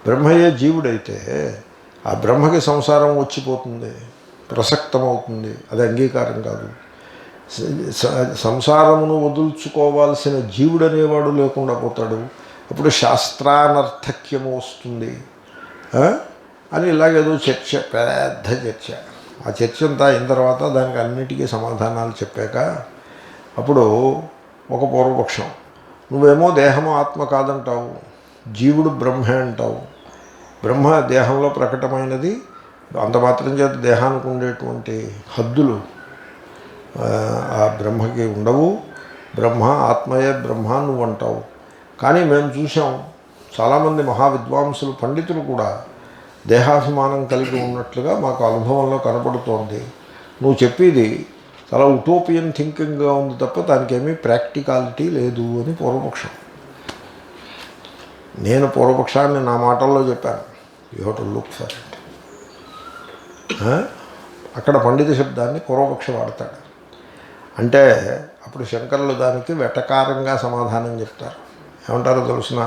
బ్రహ్మయే జీవుడైతే ఆ బ్రహ్మకి సంసారం వచ్చిపోతుంది, ప్రసక్తమవుతుంది. అది అంగీకారం కాదు. సంసారమును వదుల్చుకోవాల్సిన జీవుడు అనేవాడు లేకుండా పోతాడు. అప్పుడు శాస్త్రానర్థక్యము వస్తుంది అని ఇలాగేదో చర్చ, పెద్ద చర్చ. ఆ చర్చ అంతా అయిన తర్వాత దానికి అన్నిటికీ సమాధానాలు చెప్పాక అప్పుడు ఒక పూర్వపక్షం, నువ్వేమో దేహము ఆత్మ కాదంటావు, జీవుడు బ్రహ్మే అంటావు. బ్రహ్మ దేహంలో ప్రకటమైనది, అంత మాత్రం చేత దేహానికి ఉండేటువంటి హద్దులు ఆ బ్రహ్మకి ఉండవు. బ్రహ్మ ఆత్మయే బ్రహ్మ నువ్వు అంటావు. కానీ మేము చూసాం చాలామంది మహావిద్వాంసులు, పండితులు కూడా దేహాభిమానం కలిగి ఉన్నట్లుగా మాకు అనుభవంలో కనపడుతోంది. నువ్వు చెప్పేది చాలా ఉటోపియన్ థింకింగ్గా ఉంది తప్ప దానికి ఏమీ ప్రాక్టికాలిటీ లేదు అని పూర్వపక్షం. నేను పూర్వపక్షాన్ని నా మాటల్లో చెప్పాను. You have to look for it. అక్కడ పండిత శబ్దాన్ని పూర్వపక్షం వాడతాడు. అంటే అప్పుడు శంకరులు దానికి వెటకారంగా సమాధానం చెప్తారు. ఏమంటారో తెలుసిన,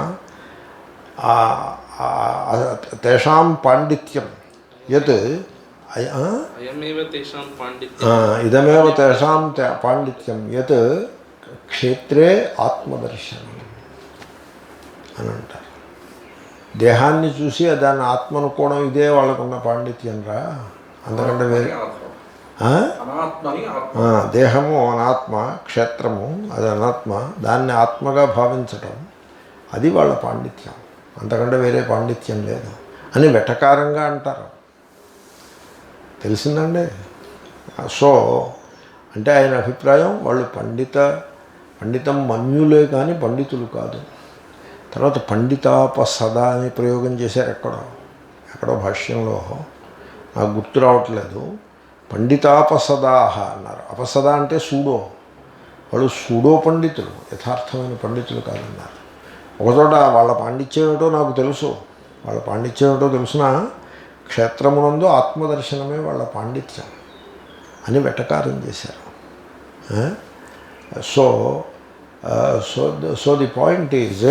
తేషాం పాండిత్యం యత్ ఇదమేవ తేషాం పాండిత్యం యత్ క్షేత్రే ఆత్మదర్శనం అని అంటారు. దేహాన్ని చూసి దాన్ని ఆత్మ అనుకోవడం ఇదే వాళ్ళకున్న పాండిత్యం రా. అంతకంటే వేరే దేహము అనాత్మ, క్షేత్రము అది అనాత్మ, దాన్ని ఆత్మగా భావించటం అది వాళ్ళ పాండిత్యం. అంతకంటే వేరే పాండిత్యం లేదు అని వెటకారంగా అంటారు. తెలిసిందండి. సో అంటే ఆయన అభిప్రాయం వాళ్ళు పండితం మన్యులే కానీ పండితులు కాదు. తర్వాత పండితాపసద అని ప్రయోగం చేశారు ఎక్కడో భాష్యంలో, నాకు గుర్తు రావట్లేదు. పండితాపసదాహ అన్నారు. అపసద అంటే సూడో, వాళ్ళు సూడో పండితులు, యథార్థమైన పండితులు కాదన్నారు. ఒకచోట వాళ్ళ పాండిత్యం ఏమిటో నాకు తెలుసు, వాళ్ళ పాండిత్యం ఏమిటో తెలుసిన క్షేత్రమునందు ఆత్మదర్శనమే వాళ్ళ పాండిత్యం అని వెటకారం చేశారు. So so the point is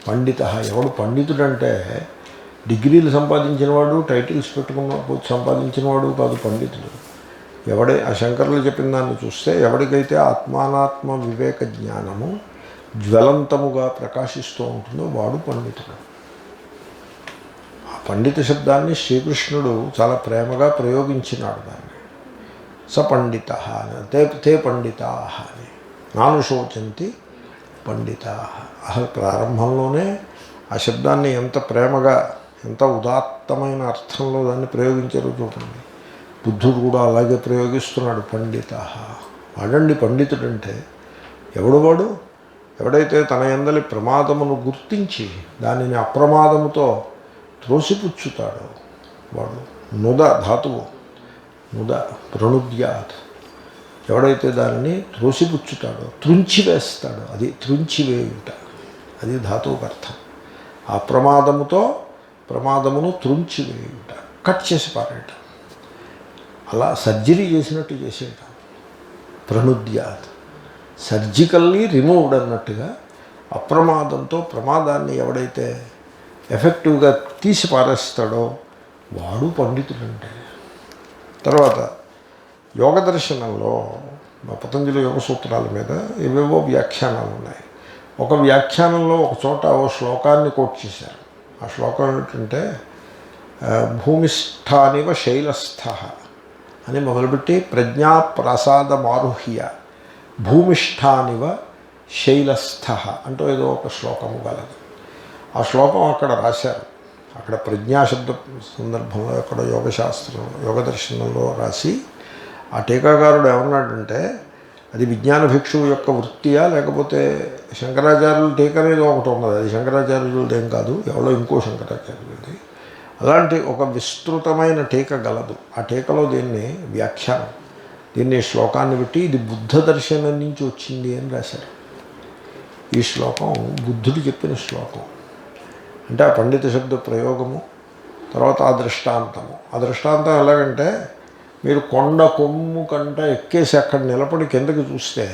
పండిత. ఎవడు పండితుడంటే డిగ్రీలు సంపాదించినవాడు, టైటిల్స్ పెట్టుకున్న సంపాదించినవాడు కాదు పండితుడు. ఆ శంకరులు చెప్పిన దాన్ని చూస్తే ఎవరికైతే ఆత్మానాత్మ వివేక జ్ఞానము జ్వలంతముగా ప్రకాశిస్తూ ఉంటుందో వాడు పండితుడు. ఆ పండిత శబ్దాన్ని శ్రీకృష్ణుడు చాలా ప్రేమగా ప్రయోగించినాడు. దాన్ని సపండిత తే పండితా అని, నాను శోచంతి పండితా. అసలు ప్రారంభంలోనే ఆ శబ్దాన్ని ఎంత ప్రేమగా, ఎంత ఉదాత్తమైన అర్థంలో దాన్ని ప్రయోగించారో చూడండి. బుద్ధుడు కూడా అలాగే ప్రయోగిస్తున్నాడు, పండిత. వాడండి పండితుడంటే. వాడు ఎవడైతే తన యందలి ప్రమాదమును గుర్తించి దానిని అప్రమాదముతో త్రోసిపుచ్చుతాడో వాడు. నుద ధాతువు, నుద ప్రణుద్యాత్. ఎవడైతే దానిని త్రోసిపుచ్చుతాడో, త్రుంచివేస్తాడో, అది త్రుంచివేయుట, అది ధాతువుకు అర్థం. ఆ ప్రమాదమును త్రుంచివేయుట, కట్ చేసి పారేయటం, అలా సర్జరీ చేసినట్టు చేసేయటం. ప్రణుద్యాత్, సర్జికల్లీ రిమూవ్డ్ అన్నట్టుగా అప్రమాదంతో ప్రమాదాన్ని ఎవడైతే ఎఫెక్టివ్గా తీసి పారేస్తాడో వాడు పండితుడంటే. తర్వాత యోగ దర్శనంలో పతంజలి యోగ సూత్రాల మీద ఏవేవో వ్యాఖ్యానాలు ఉన్నాయి. ఒక వ్యాఖ్యానంలో ఒక చోట ఓ శ్లోకాన్ని కోట్ చేశారు. ఆ శ్లోకం ఏమిటంటే భూమిష్ఠానివ శైలస్థ అని మొదలుపెట్టి ప్రజ్ఞాప్రసాదమారుహ్య భూమిష్ఠానివ శైలస్థ అంటూ ఏదో ఒక శ్లోకము గలదు. ఆ శ్లోకం అక్కడ రాశారు. అక్కడ ప్రజ్ఞాశబ్ద సందర్భంలో ఎక్కడ యోగశాస్త్రం యోగ దర్శనంలో రాసి ఆ టీకాకారుడు ఏమన్నాడంటే అది విజ్ఞాన భిక్షువు యొక్క వృత్తియా లేకపోతే శంకరాచార్యుల టీక అనేది ఒకటి ఉన్నది, అది శంకరాచార్యులది ఏం కాదు, ఎవరో ఇంకో శంకరాచార్యులది. అలాంటి ఒక విస్తృతమైన టీక గలదు. ఆ టీకలో వ్యాఖ్యానం దీన్ని శ్లోకాన్ని పెట్టి ఇది బుద్ధ దర్శనం నుంచి వచ్చింది అని రాశారు. ఈ శ్లోకం బుద్ధుడు చెప్పిన శ్లోకం. అంటే ఆ పండిత శబ్ద ప్రయోగము, తర్వాత ఆ దృష్టాంతము. ఆ దృష్టాంతం ఎలాగంటే మీరు కొండ కొమ్ము కంట ఎక్కేసి అక్కడ నిలబడి కిందకి చూస్తే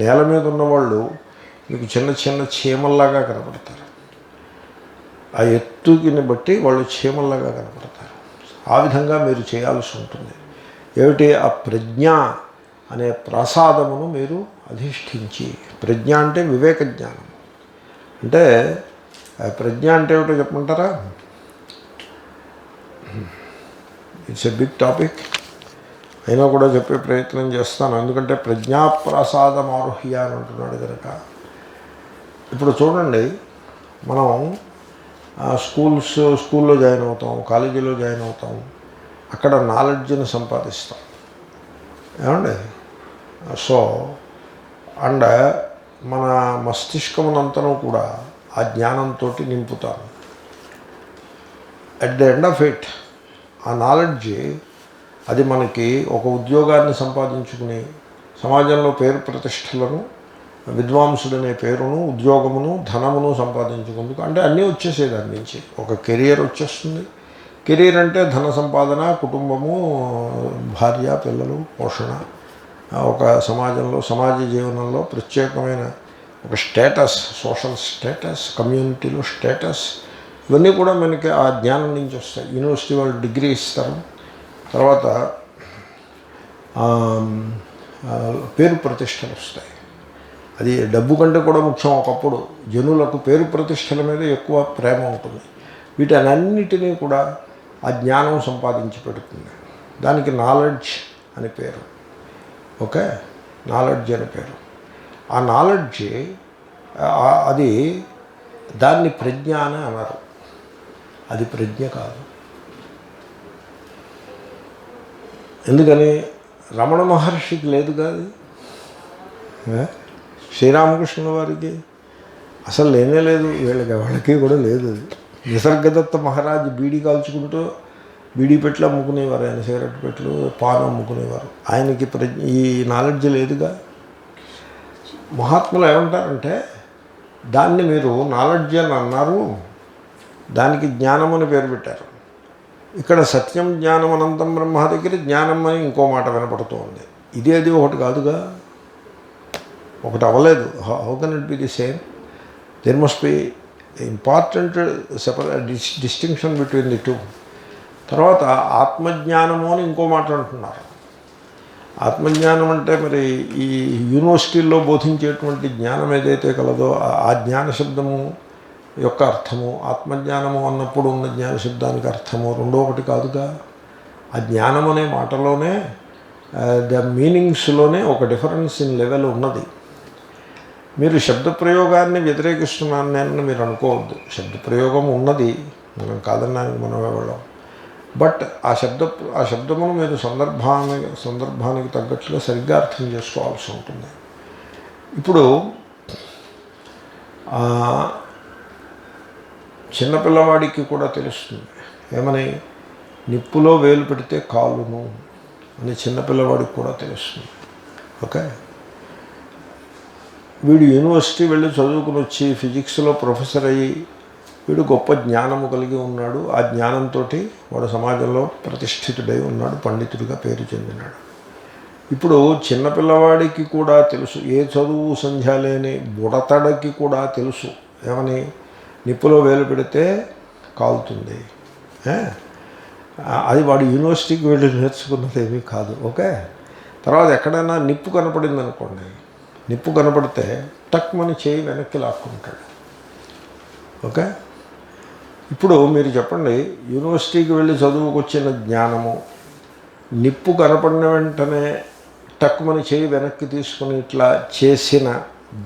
నేల మీద ఉన్నవాళ్ళు మీకు చిన్న చిన్న చీమల్లాగా కనపడతారు. ఆ ఎత్తుకిని బట్టి వాళ్ళు చీమల్లాగా కనపడతారు. ఆ విధంగా మీరు చేయాల్సి ఉంటుంది. ఏమిటి? ఆ ప్రజ్ఞ అనే ప్రసాదమును మీరు అధిష్ఠించి, ప్రజ్ఞ అంటే వివేక జ్ఞానం. అంటే ప్రజ్ఞ అంటే ఏమిటో చెప్పమంటారా? ఇట్స్ ఎ బిగ్ టాపిక్, అయినా కూడా చెప్పే ప్రయత్నం చేస్తాను. ఎందుకంటే ప్రజ్ఞాప్రసాదమారుహ్య అని అంటున్నాడు కనుక. ఇప్పుడు చూడండి, మనం స్కూల్లో జాయిన్ అవుతాం, కాలేజీలో జాయిన్ అవుతాం, అక్కడ నాలెడ్జ్ని సంపాదిస్తాం. ఏమండి? సో అండ్ మన మస్తిష్కమునంతను కూడా ఆ జ్ఞానంతో నింపుతాం. At the end of it ఆ నాలెడ్జ్ అది మనకి ఒక ఉద్యోగాన్ని సంపాదించుకుని సమాజంలో పేరు ప్రతిష్టలను, విద్వాంసుడనే పేరును, ఉద్యోగమును, ధనమును సంపాదించుకుందుకు, అంటే అన్నీ వచ్చేసేది. దాని నుంచి ఒక కెరియర్ వచ్చేస్తుంది. కెరీర్ అంటే ధన సంపాదన, కుటుంబము, భార్య, పిల్లలు, పోషణ, ఒక సమాజంలో సమాజ జీవనంలో ప్రత్యేకమైన ఒక స్టేటస్, సోషల్ స్టేటస్, కమ్యూనిటీలో స్టేటస్, ఇవన్నీ కూడా మనకి ఆ జ్ఞానం నుంచి వస్తాయి. యూనివర్సిటీ వాళ్ళు డిగ్రీ ఇస్తారు. తర్వాత పేరు ప్రతిష్టలు వస్తాయి. అది డబ్బు కంటే కూడా ముఖ్యం. ఒకప్పుడు జనులకు పేరు ప్రతిష్టల మీద ఎక్కువ ప్రేమ ఉంటుంది. వీటన్నిటినీ కూడా ఆ జ్ఞానం సంపాదించి పెడుతుంది. దానికి నాలెడ్జ్ అని పేరు. ఓకే, నాలెడ్జ్ అని పేరు. ఆ నాలెడ్జ్ అది దాన్ని ప్రజ్ఞ అని అన్నారు. అది ప్రజ్ఞ కాదు. ఎందుకని? రమణ మహర్షికి లేదు కాదు, శ్రీరామకృష్ణుల వారికి అసలు లేనే లేదు, వాళ్ళకి కూడా లేదు. అది నిసర్గదత్త మహారాజు బీడీ కాల్చుకుంటూ బీడీ పెట్లు అమ్ముకునేవారు, ఆయన సిగరెట్ పెట్లు, పాన్ అమ్ముకునేవారు. ఆయనకి ఈ నాలెడ్జ్ లేదుగా. మహాత్ములు ఏమంటారంటే దాన్ని మీరు నాలెడ్జ్ అని అన్నారు, దానికి జ్ఞానం అని పేరు పెట్టారు. ఇక్కడ సత్యం జ్ఞానం అనంతం బ్రహ్మ దగ్గర జ్ఞానం అని ఇంకో మాట వినపడుతూ ఉంది. ఇది అది ఒకటి కాదుగా, ఒకటి అవ్వలేదు. How can it be the same? There must be important distinction between the two. తర్వాత ఆత్మజ్ఞానము అని ఇంకో మాట అంటున్నారు. ఆత్మజ్ఞానం అంటే మరి ఈ యూనివర్సిటీల్లో బోధించేటువంటి జ్ఞానం ఏదైతే కలదో ఆ జ్ఞాన శబ్దము యొక్క అర్థము, ఆత్మజ్ఞానము అన్నప్పుడు ఉన్న జ్ఞాన శబ్దానికి అర్థము రెండో ఒకటి కాదుగా. ఆ జ్ఞానం అనే మాటలోనే ద మీనింగ్స్లోనే ఒక డిఫరెన్స్ ఇన్ లెవెల్ ఉన్నది. మీరు శబ్దప్రయోగాన్ని వ్యతిరేకిస్తున్నాను నేను మీరు అనుకోవద్దు. శబ్దప్రయోగం ఉన్నది, మనం కాదన్నానికి మనం వెళ్ళాం. బట్ ఆ శబ్దమును మీరు సందర్భానికి తగ్గట్లుగా సరిగ్గా అర్థం చేసుకోవాల్సి ఉంటుంది. ఇప్పుడు చిన్నపిల్లవాడికి కూడా తెలుస్తుంది ఏమని, నిప్పులో వేలు పెడితే కాలును అని చిన్నపిల్లవాడికి కూడా తెలుస్తుంది. ఓకే, వీడు యూనివర్సిటీ వెళ్ళి చదువుకుని వచ్చి ఫిజిక్స్లో ప్రొఫెసర్ అయ్యి వీడు గొప్ప జ్ఞానము కలిగి ఉన్నాడు. ఆ జ్ఞానంతో వాడు సమాజంలో ప్రతిష్ఠితుడై ఉన్నాడు, పండితుడిగా పేరు చెందినాడు. ఇప్పుడు చిన్నపిల్లవాడికి కూడా తెలుసు, ఏ చదువు సంధ్య లేని బుడతడకి కూడా తెలుసు ఏమని, నిప్పులో వేలు పెడితే కాలుతుంది. అది వాడు యూనివర్సిటీకి వెళ్ళి నేర్చుకున్నది ఏమీ కాదు. ఓకే, తర్వాత ఎక్కడైనా నిప్పు కనపడింది అనుకోండి, నిప్పు కనపడితే టక్మని చేయి వెనక్కి లాక్కుంటాడు. ఓకే, ఇప్పుడు మీరు చెప్పండి, యూనివర్సిటీకి వెళ్ళి చదువుకొచ్చిన జ్ఞానము, నిప్పు కనపడిన వెంటనే టక్కుమని చేయి వెనక్కి తీసుకుని ఇట్లా చేసిన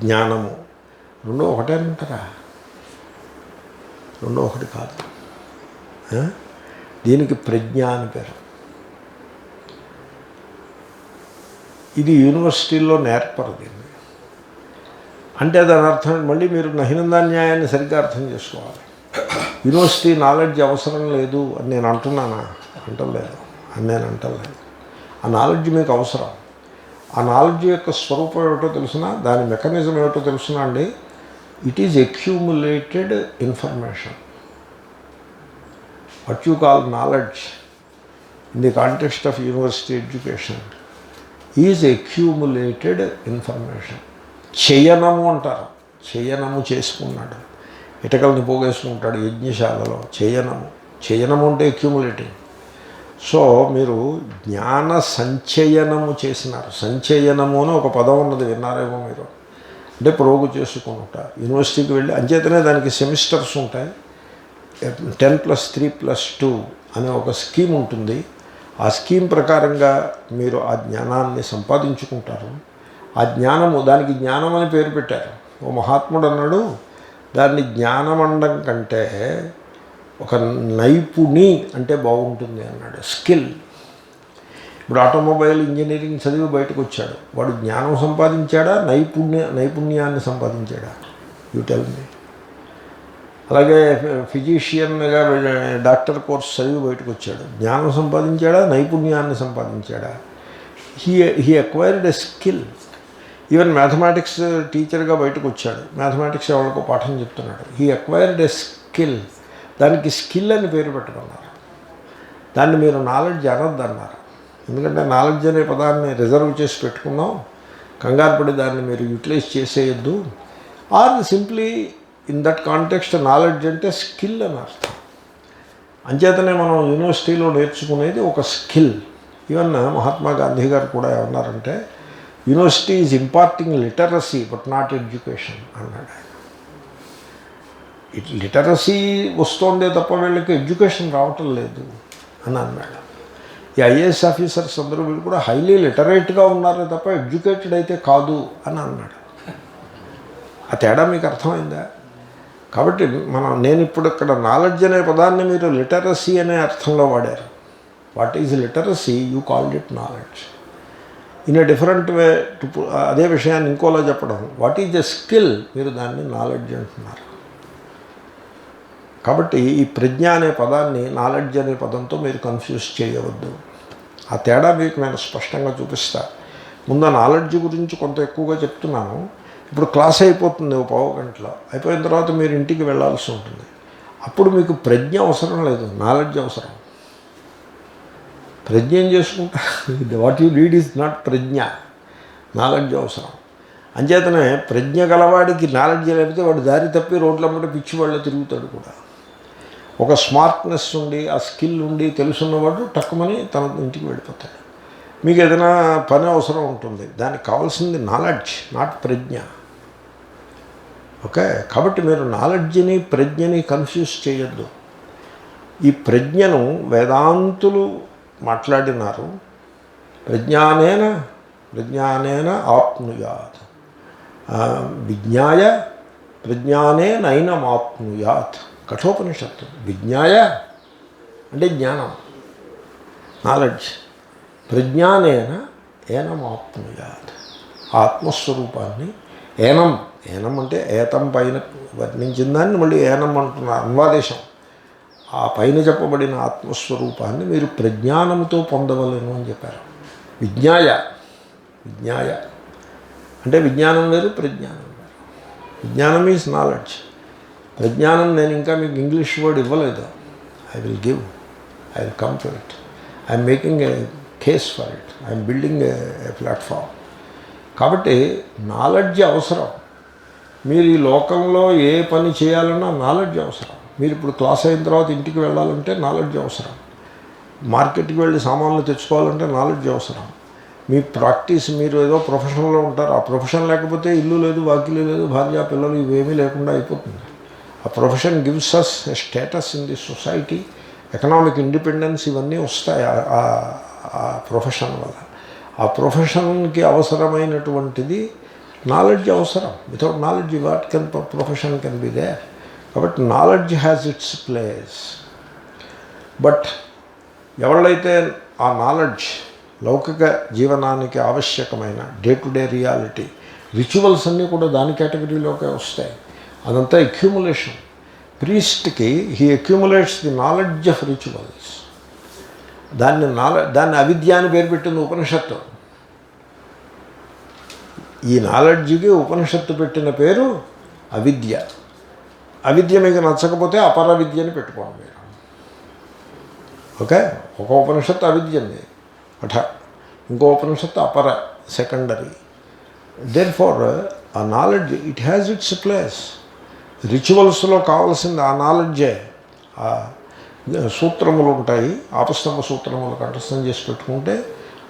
జ్ఞానము రెండో ఒకటే అంటారా? రెండో ఒకటి కాదు. దీనికి ప్రజ్ఞ అని పేరు. ఇది యూనివర్సిటీల్లో నేర్పరు దీన్ని. అంటే దాని అర్థం మళ్ళీ మీరు నహినందా న్యాయాన్ని సరిగ్గా అర్థం చేసుకోవాలి. యూనివర్సిటీ నాలెడ్జ్ అవసరం లేదు అని నేను అంటున్నానా? అంటలేదు. అని నేను అంటలేదు. ఆ నాలెడ్జ్ మీకు అవసరం. ఆ నాలెడ్జ్ యొక్క స్వరూపం ఏమిటో తెలుసిన, దాని మెకానిజం ఏమిటో తెలుసిన అండి. It is accumulated information. What you call knowledge in the context of university education is accumulated information. చయనము అంటారు. చయనము చేసుకున్నాడు, ఇటకల్ని పోగేసుకుంటాడు యజ్ఞశాలలో. చయనము అంటే అక్యూములేటింగ్. సో మీరు జ్ఞాన సంచయనము చేసినారు. సంచయనము అని ఒక పదం ఉన్నది, విన్నారేమో మీరు. అంటే ప్రోగు చేసుకుంట యూనివర్సిటీకి వెళ్ళి, అంచేతనే దానికి సెమిస్టర్స్ ఉంటాయి. 10+3+2 అనే ఒక స్కీమ్ ఉంటుంది. ఆ స్కీమ్ ప్రకారంగా మీరు ఆ జ్ఞానాన్ని సంపాదించుకుంటారు. ఆ జ్ఞానము, దానికి జ్ఞానం అని పేరు పెట్టారు. ఓ మహాత్ముడు అన్నాడు, దాన్ని జ్ఞానమండం కంటే ఒక నైపుణి అంటే బాగుంటుంది అన్నాడు. స్కిల్. ఇప్పుడు ఆటోమొబైల్ ఇంజనీరింగ్ చదివి బయటకు వచ్చాడు, వాడు జ్ఞానం సంపాదించాడా, నైపుణ్యాన్ని సంపాదించాడా? You tell me. అలాగే ఫిజిషియన్గా డాక్టర్ కోర్స్ చదివి బయటకు వచ్చాడు, జ్ఞానం సంపాదించాడా, నైపుణ్యాన్ని సంపాదించాడా? He acquired a skill. Even mathematics టీచర్గా బయటకు వచ్చాడు, మ్యాథమెటిక్స్ ఎవరికో పాఠం చెప్తున్నాడు. He acquired a skill. దానికి స్కిల్ అని పేరు పెట్టుకున్నారు. దాన్ని మీరు నాలెడ్జ్ అనొద్దు అన్నారు. ఎందుకంటే నాలెడ్జ్ అనే పదాన్ని రిజర్వ్ చేసి పెట్టుకున్నాం, కంగారు పడి దాన్ని మీరు యూటిలైజ్ చేసేయద్దు. Or simply in that context knowledge అంటే స్కిల్ అని అర్థం. అంచేతనే మనం యూనివర్సిటీలో నేర్చుకునేది ఒక స్కిల్. ఈవెన్ మహాత్మా గాంధీ గారు కూడా ఏమన్నారంటే, university is imparting literacy but not education అన్నాడు. లిటరసీ వస్తుందే తప్ప వీళ్ళకి ఎడ్యుకేషన్ రావటం లేదు అని అన్నాడు. ఈ ఐఏఎస్ ఆఫీసర్స్ అందరూ వీళ్ళు కూడా హైలీ లిటరేట్గా ఉన్నారే తప్ప ఎడ్యుకేటెడ్ అయితే కాదు అని అన్నాడు. ఆ తేడా మీకు అర్థమైందా? కాబట్టి నేను ఇప్పుడు ఇక్కడ నాలెడ్జ్ అనే పదాన్ని మీరు లిటరసీ అనే అర్థంలో వాడారు. What is literacy? You called it knowledge. In a different way అదే విషయాన్ని ఇంకోలా చెప్పడం, వాట్ ఈజ్ ఎ స్కిల్, మీరు దాన్ని నాలెడ్జ్ అంటున్నారు. కాబట్టి ఈ ప్రజ్ఞ అనే పదాన్ని నాలెడ్జ్ అనే పదంతో మీరు కన్ఫ్యూజ్ చేయవద్దు. ఆ తేడా మీకు నేను స్పష్టంగా చూపిస్తా. ముందు ఆ నాలెడ్జ్ గురించి కొంత ఎక్కువగా చెప్తున్నాను. ఇప్పుడు క్లాస్ అయిపోతుంది ఒక పావు గంటలో, అయిపోయిన తర్వాత మీరు ఇంటికి వెళ్ళాల్సి ఉంటుంది. అప్పుడు మీకు ప్రజ్ఞ అవసరం లేదు, నాలెడ్జ్ అవసరం. ప్రజ్ఞ ఏం చేసుకుంటా, what you read is not ప్రజ్ఞ, నాలెడ్జ్ అవసరం. అంచేతనే ప్రజ్ఞ గలవాడికి నాలెడ్జ్ లేకపోతే వాడు దారి తప్పి రోడ్లమ్మట పిచ్చి వాళ్ళు తిరుగుతాడు కూడా. ఒక స్మార్ట్నెస్ ఉండి ఆ స్కిల్ ఉండి తెలుసున్నవాడు టక్కుమని తన ఇంటికి వెళ్ళిపోతాడు. మీకు ఏదైనా పని అవసరం ఉంటుంది, దానికి కావాల్సింది నాలెడ్జ్, నాట్ ప్రజ్ఞ. ఓకే, కాబట్టి మీరు నాలెడ్జ్ని ప్రజ్ఞని కన్ఫ్యూజ్ చేయొద్దు. ఈ ప్రజ్ఞను వేదాంతులు మాట్లాడినారు. ప్రజ్ఞానేన ఆప్నుయాత్, విజ్ఞాయ ప్రజ్ఞానేనైనమాప్నుయాత్. కఠోపనిషత్తు. విజ్ఞాయ అంటే జ్ఞానం, నాలెడ్జ్. ప్రజ్ఞానేన ఏనమాప్నుయాత్, ఆత్మస్వరూపాన్ని. ఏనం అంటే ఏతం పైన వర్ణించిన దాన్ని మళ్ళీ ఏనం అంటున్నారు, అన్వాదేశం. ఆ పైన చెప్పబడిన ఆత్మస్వరూపాన్ని మీరు ప్రజ్ఞానంతో పొందవలేను అని చెప్పారు. విజ్ఞాయ అంటే విజ్ఞానం వేరు, ప్రజ్ఞానం వేరు. విజ్ఞానం ఈజ్ నాలెడ్జ్. ప్రజ్ఞానం నేను ఇంకా మీకు ఇంగ్లీష్ వర్డ్ ఇవ్వలేదు. I will come to it. I'm making a case for it. I'm building A platform. కాబట్టి నాలెడ్జ్ అవసరం. మీరు ఈ లోకంలో ఏ పని చేయాలన్నా నాలెడ్జ్ అవసరం. మీరు ఇప్పుడు క్లాస్ అయిన తర్వాత ఇంటికి వెళ్ళాలంటే నాలెడ్జ్ అవసరం. మార్కెట్కి వెళ్ళి సామాన్లు తెచ్చుకోవాలంటే నాలెడ్జ్ అవసరం. మీ ప్రాక్టీస్, మీరు ఏదో ప్రొఫెషన్లో ఉంటారు, ఆ ప్రొఫెషన్ లేకపోతే ఇల్లు లేదు, వాకిలు లేదు, భార్య పిల్లలు ఇవేమీ లేకుండా అయిపోతుంది. ఆ profession gives us a status in the society, economic independence, ఇవన్నీ వస్తాయి ఆ ప్రొఫెషన్ వల్ల. ఆ ప్రొఫెషన్కి అవసరమైనటువంటిది నాలెడ్జ్ అవసరం. Without knowledge what profession can be there. కాబట్టి knowledge has its place. But ఎవళ్ళైతే ఆ నాలెడ్జ్ లౌకిక జీవనానికి ఆవశ్యకమైన day to day reality, rituals అన్నీ కూడా దాని కేటగిరీలోకే వస్తాయి. అదంతా అక్యూములేషన్. ప్రీస్ట్కి he accumulates the knowledge of rituals. దాన్ని అవిద్య అని పేరు పెట్టింది ఉపనిషత్తు. ఈ నాలెడ్జ్కి ఉపనిషత్తు పెట్టిన పేరు అవిద్య. అవిద్య మీకు నచ్చకపోతే అపర విద్యని పెట్టుకోండి మీరు. ఓకే, ఒక ఉపనిషత్తు అవిద్య ఉంది అఠ, ఇంకో ఉపనిషత్తు అపర, సెకండరీ. దేర్ ఫార్ ఆ knowledge it has its place. రిచువల్స్లో కావాల్సింది ఆ నాలెడ్జే. ఆ సూత్రములు ఉంటాయి, ఆపస్తంభ సూత్రములు కంఠస్థం చేసి పెట్టుకుంటే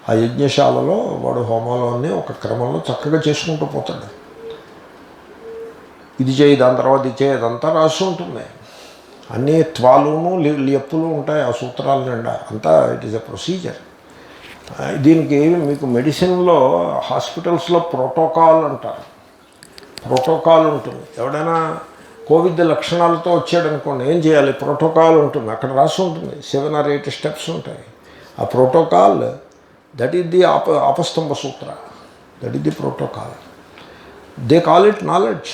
ఆ యజ్ఞశాలలో వాడు హోమాలు అన్నీ ఒక క్రమంలో చక్కగా చేసుకుంటూ పోతాడు. ఇది చేయి, దాని తర్వాత ఇది చేయి, అదంతా రాసి ఉంటుంది. అన్నీ త్వాలును లిప్పులు ఉంటాయి ఆ సూత్రాల నిండా. అంతా ఇట్ ఈస్ ఎ ప్రొసీజర్. దీనికి మీకు మెడిసిన్లో హాస్పిటల్స్లో ప్రోటోకాల్ అంటారు. ప్రోటోకాల్ ఉంటుంది. ఎవడైనా కోవిడ్ లక్షణాలతో వచ్చాడనుకోండి, ఏం చేయాలి? ప్రోటోకాల్ ఉంటుంది, అక్కడ రాసి ఉంటుంది. 7 or 8 స్టెప్స్ ఉంటాయి. ఆ protocol, that is the Apastamba Sutra, that is the protocol. They call it knowledge.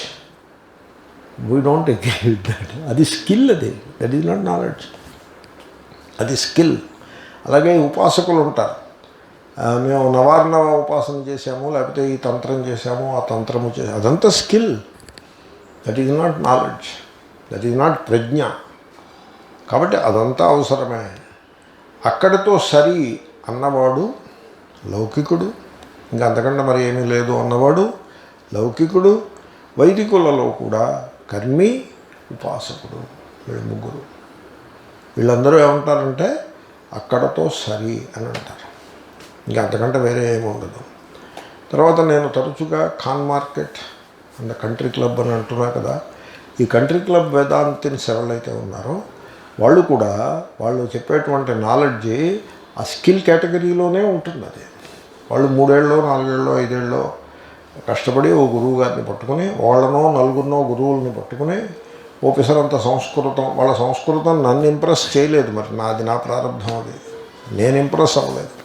We don't agree with that. అది స్కిల్, అది దట్ ఈజ్ నాట్ నాలెడ్జ్, అది స్కిల్. అలాగే ఉపాసకులు ఉంటారు. మేము నవార్ణ ఉపాసన చేసాము, లేకపోతే ఈ తంత్రం చేసాము, ఆ తంత్రము చేసాము, అదంతా skill. That is not knowledge, that is not ప్రజ్ఞ. కాబట్టి అదంతా అవసరమే. అక్కడితో సరి అన్నవాడు లౌకికుడు, ఇంకా అంతకంటే మరి ఏమీ లేదు అన్నవాడు లౌకికుడు. వైదికులలో కూడా కర్మి, ఉపాసకుడు, వీళ్ళు ముగ్గురు. వీళ్ళందరూ ఏమంటారంటే అక్కడతో సరి అని అంటారు. ఇంకా అంతకంటే వేరే ఏమి ఉండదు. తర్వాత నేను తరచుగా Khan market and country club అని అంటున్నా కదా, ఈ కంట్రీ క్లబ్ వేదాంతిని ఎవరైతే ఉన్నారో వాళ్ళు కూడా వాళ్ళు చెప్పేటువంటి నాలెడ్జ్ ఆ స్కిల్ కేటగిరీలోనే ఉంటుంది. అది వాళ్ళు 3 ఏళ్ళో 4 ఏళ్ళో 5 ఏళ్ళో కష్టపడి ఓ గురువు గారిని పట్టుకుని, వాళ్ళనో నలుగురినో గురువుల్ని పట్టుకుని ఓపెసరంత సంస్కృతం, వాళ్ళ సంస్కృతం నన్ను ఇంప్రెస్ చేయలేదు. మరి నాది నా ప్రారంభం, అది నేను ఇంప్రెస్ అవ్వలేదు.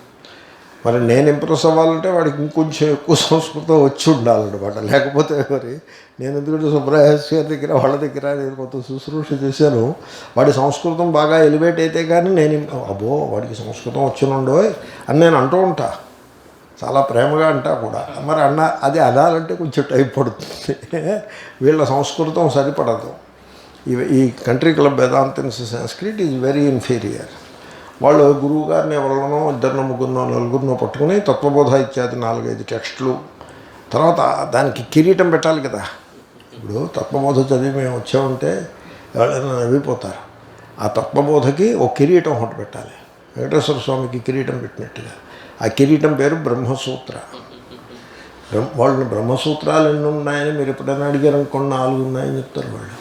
మరి నేను ఇంప్రెస్ అవ్వాలంటే వాడికి ఇంకొంచెం ఎక్కువ సంస్కృతం వచ్చి ఉండాలన్నమాట. లేకపోతే మరి నేను ఎందుకంటే సుబ్రహ్మణ్య గారి దగ్గర వాళ్ళ దగ్గర నేను కొంత శుశ్రూష చేశాను. వాడి సంస్కృతం బాగా ఎలివేట్ అయితే కానీ నేను అబ్బో వాడికి సంస్కృతం వచ్చినుండో అని నేను అంటూ ఉంటా, చాలా ప్రేమగా అంటా కూడా. మరి అది అనాలంటే కొంచెం టైం పడుతుంది. వీళ్ళ సంస్కృతం సరిపడదు. ఈ country club వేదాంతన్స్ Sanskrit is very inferior. వాళ్ళు గురువు గారిని ఎవరినో ఇద్దరినో ముగ్గురినో నలుగురినో పట్టుకుని తత్వబోధ ఇత్యాది 4-5 టెక్స్టులు, తర్వాత దానికి కిరీటం పెట్టాలి కదా. ఇప్పుడు తత్వబోధ చదివి మేము వచ్చామంటే ఎవరైనా నవ్విపోతారు. ఆ తత్వబోధకి ఒక కిరీటం ఒకటి పెట్టాలి. వెంకటేశ్వర స్వామికి కిరీటం పెట్టినట్టుగా ఆ కిరీటం పేరు బ్రహ్మసూత్ర. వాళ్ళని బ్రహ్మసూత్రాలు ఎన్ని ఉన్నాయని మీరు ఎప్పుడైనా అడిగారు అనుకోండి, 4 ఉన్నాయని చెప్తారు వాళ్ళు.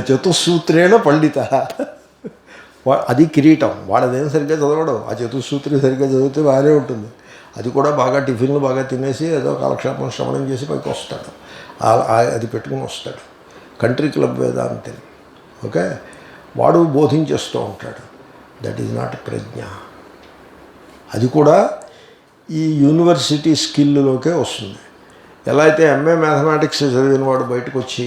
చతుస్సూత్రేణ పండిత, అది కిరీటం. వాడదేం సరిగ్గా చదవడు. ఆ చతుస్సూత్రి సరిగ్గా చదివితే బాగానే ఉంటుంది. అది కూడా బాగా టిఫిన్లు బాగా తినేసి ఏదో కాలక్షేపం శ్రవణం చేసి పైకి వస్తాడు. అది పెట్టుకుని వస్తాడు. కంట్రీ క్లబ్ వేదాంతిని ఓకే, వాడు బోధించేస్తూ ఉంటాడు. దట్ ఈజ్ నాట్ ప్రజ్ఞ. అది కూడా ఈ యూనివర్సిటీ స్కిల్లోకే వస్తుంది. ఎలా అయితే ఎంఏ మ్యాథమెటిక్స్ చదివిన వాడు బయటకు వచ్చి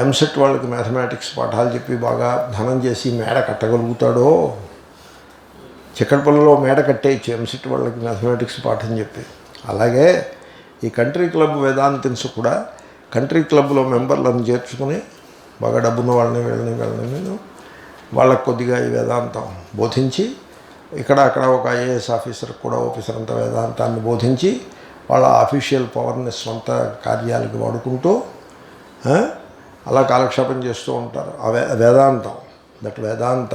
ఎంసెట్ వాళ్ళకి మ్యాథమెటిక్స్ పాఠాలు చెప్పి బాగా ధనం చేసి మేడ కట్టగలుగుతాడో, చిక్కడపల్లిలో మేడ కట్టేయచ్చు ఎంసెట్ వాళ్ళకి మ్యాథమెటిక్స్ పాఠం చెప్పి. అలాగే ఈ కంట్రీ క్లబ్ వేదాంతిన్స్ కూడా కంట్రీ క్లబ్లో మెంబర్లను చేర్చుకుని బాగా డబ్బున్న వాళ్ళని వాళ్ళకు కొద్దిగా ఈ వేదాంతం బోధించి, ఇక్కడ అక్కడ ఒక ఐఏఎస్ ఆఫీసర్కి కూడా ఆఫీసర్ అంత వేదాంతాన్ని బోధించి వాళ్ళ అఫీషియల్ పవర్ని సొంత కార్యాలకి వాడుకుంటూ అలా కాలక్షేపం చేస్తూ ఉంటారు. ఆ వేదాంతం, that Vedanta,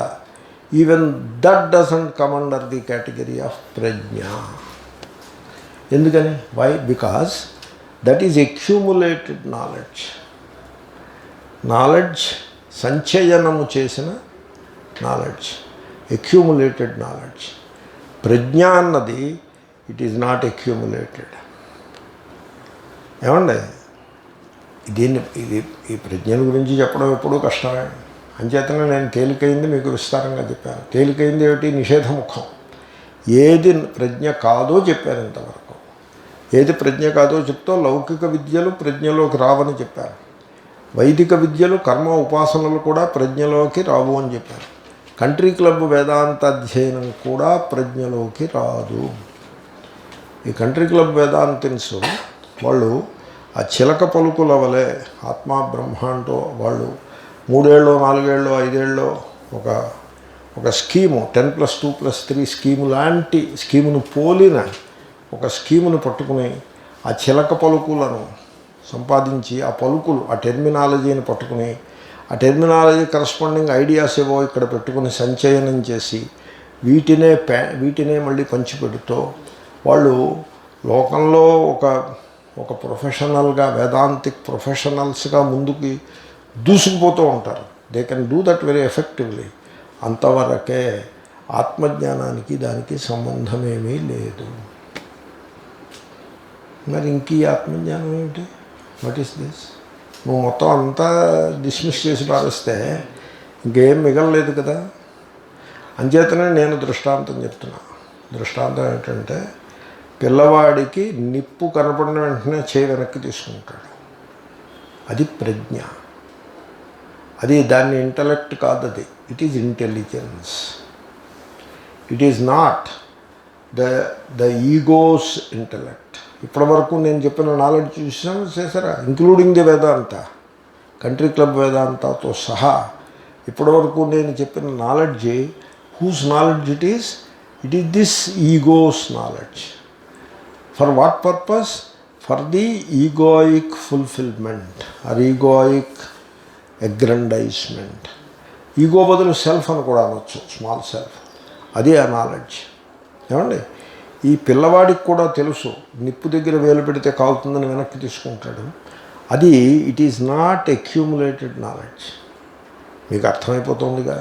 even that doesn't come under the category of ప్రజ్ఞ. ఎందుకని? Why? Because that is accumulated knowledge. Knowledge సంచయనము చేసిన నాలెడ్జ్, అక్యూములేటెడ్ నాలెడ్జ్. ప్రజ్ఞ అన్నది ఇట్ ఈజ్ నాట్ అక్యూములేటెడ్. ఏమండి, ఈ ప్రజ్ఞల గురించి చెప్పడం ఎప్పుడూ కష్టమే. అంచేతనే నేను తేలికైంది మీకు విస్తారంగా చెప్పాను. తేలికైంది ఏమిటి? నిషేధముఖం. ఏది ప్రజ్ఞ కాదో చెప్పాను ఇంతవరకు. ఏది ప్రజ్ఞ కాదో చెప్తూ లౌకిక విద్యలు ప్రజ్ఞలోకి రావని చెప్పాను. వైదిక విద్యలు కర్మ ఉపాసనలు కూడా ప్రజ్ఞలోకి రావు అని చెప్పాను. కంట్రీ క్లబ్ వేదాంత అధ్యయనం కూడా ప్రజ్ఞలోకి రాదు. ఈ కంట్రీ క్లబ్ వేదాంతిన్స్ వాళ్ళు ఆ చిలక పలుకుల వలె ఆత్మ బ్రహ్మ అంటూ వాళ్ళు 3 ఏళ్ళు 4 ఏళ్ళు 5 ఏళ్ళు ఒక స్కీము 10+2+3 స్కీము లాంటి స్కీమును పోలిన ఒక స్కీమును పట్టుకుని ఆ చిలక పలుకులను సంపాదించి, ఆ పలుకులు, ఆ టెర్మినాలజీని పట్టుకుని, ఆ టెర్మినాలజీ కరస్పాండింగ్ ఐడియాస్ ఏవో ఇక్కడ పెట్టుకుని సంచయనం చేసి వీటినే మళ్ళీ పంచిపెడుతూ వాళ్ళు లోకంలో ఒక ప్రొఫెషనల్గా వేదాంతిక్ ప్రొఫెషనల్స్గా ముందుకి దూసుకుపోతూ ఉంటారు. They can do that very effectively. అంతవరకే. ఆత్మజ్ఞానానికి దానికి సంబంధమేమీ లేదు. మరి ఇంక ఈ ఆత్మజ్ఞానం ఏమిటి? What is this? నువ్వు మొత్తం అంతా డిస్మిస్ చేసి పారేస్తే ఇంకేం మిగలలేదు కదా. అంచేతనే నేను దృష్టాంతం చెప్తున్నా. దృష్టాంతం ఏంటంటే, పిల్లవాడికి నిప్పు కనపడిన వెంటనే చేయి వెనక్కి తీసుకుంటాడు. అది ప్రజ్ఞ. అది దాన్ని ఇంటలెక్ట్ కాదు, అది it is intelligence. It is not the ego's intellect. ఇప్పటివరకు నేను చెప్పిన నాలెడ్జ్ చేశారా, including the Vedanta, country club వేదాంతతో సహా ఇప్పటివరకు నేను చెప్పిన knowledge, whose knowledge it is this ego's knowledge. For what purpose? For the egoic fulfilment or egoic aggrandizement. Ego బదులు సెల్ఫ్ అని కూడా అనొచ్చు, స్మాల్ సెల్ఫ్. అది ఆ నాలెడ్జ్. ఏమండి, ఈ పిల్లవాడికి కూడా తెలుసు నిప్పు దగ్గర వేలు పెడితే కాలుతుందని వెనక్కి తీసుకుంటాడు. అది it is not accumulated knowledge. మీకు అర్థమైపోతుందిగా.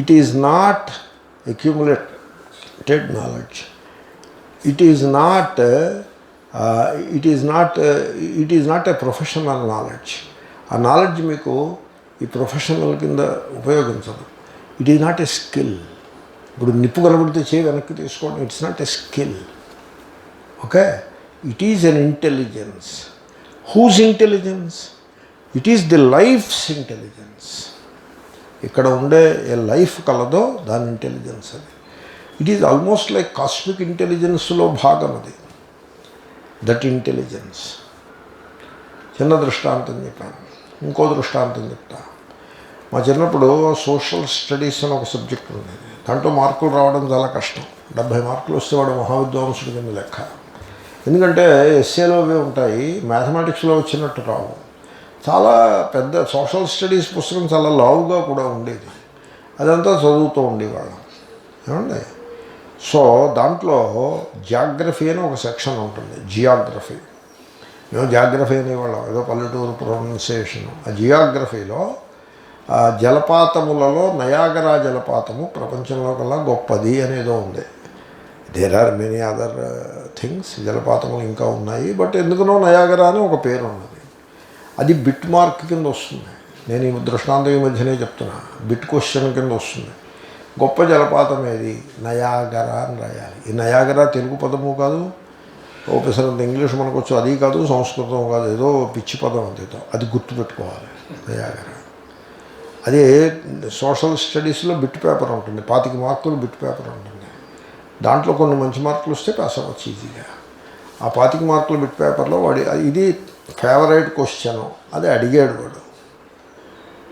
It is not accumulated knowledge. It is not a professional knowledge. ఆ నాలెడ్జ్ మీకు ఈ ప్రొఫెషనల్ కింద ఉపయోగించదు. It is not a skill. ఇప్పుడు నిప్పు కనబడితే చేయి వెనక్కి తీసుకోవడం, it's not a skill. Okay, it is an intelligence. Whose intelligence? It is the life's intelligence. ఇక్కడ ఉండే ఏ లైఫ్ కలదో దాని ఇంటెలిజెన్స్ అది. It is almost like cosmic ఇంటెలిజెన్స్లో భాగం అది, దట్ ఇంటెలిజెన్స్. చిన్న దృష్టాంతం చెప్పాను, ఇంకో దృష్టాంతం చెప్తా. మా చిన్నప్పుడు సోషల్ స్టడీస్ అని ఒక సబ్జెక్ట్ ఉండేది. దాంట్లో మార్కులు రావడం చాలా కష్టం. 70 మార్కులు వస్తే వాడు మహావిద్వాంసుడి కింద లెక్క. ఎందుకంటే ఎస్ఏలో అవి ఉంటాయి, మ్యాథమెటిక్స్లో వచ్చినట్టు రావు. చాలా పెద్ద సోషల్ స్టడీస్ పుస్తకం చాలా లావుగా కూడా ఉండేది. అదంతా చదువుతూ ఉండేవాళ్ళం ఏమండి. సో దాంట్లో జాగ్రఫీ అని ఒక సెక్షన్ ఉంటుంది, జియోగ్రఫీ. మేము జాగ్రఫీ అనేవాళ్ళం, ఏదో పల్లెటూరు ప్రొనౌన్సియేషన్. ఆ జియోగ్రఫీలో జలపాతములలో నయాగరా జలపాతము ప్రపంచంలో కల్లా గొప్పది అనేదో ఉంది. There are many other things, జలపాతములు ఇంకా ఉన్నాయి, బట్ ఎందుకునో నయాగరా అని ఒక పేరు ఉన్నది. అది బిట్ మార్క్ కింద వస్తుంది. నేను ఈ దృష్టాంతం ఈ మధ్యనే చెప్తున్నా, బిట్ క్వశ్చన్ కింద వస్తుంది. గొప్ప జలపాతం ఏది? నయాగరా అని రాయాలి. ఈ నయాగరా తెలుగు పదము కాదు, ఓపెసరంత ఇంగ్లీష్ మనకు వచ్చు, అది కాదు, సంస్కృతం కాదు, ఏదో పిచ్చి పదం అంతేతో. అది గుర్తుపెట్టుకోవాలి, నయాగరా. అదే సోషల్ స్టడీస్లో బిట్ పేపర్ ఉంటుంది, 25 మార్కులు బిట్ పేపర్ ఉంటుంది. దాంట్లో కొన్ని మంచి మార్కులు వస్తే పాస్ అవ్వచ్చు ఈజీగా. ఆ 25 మార్కులు బిట్ పేపర్లో వాడి ఇది ఫేవరెట్ క్వశ్చను, అది అడిగాడు వాడు.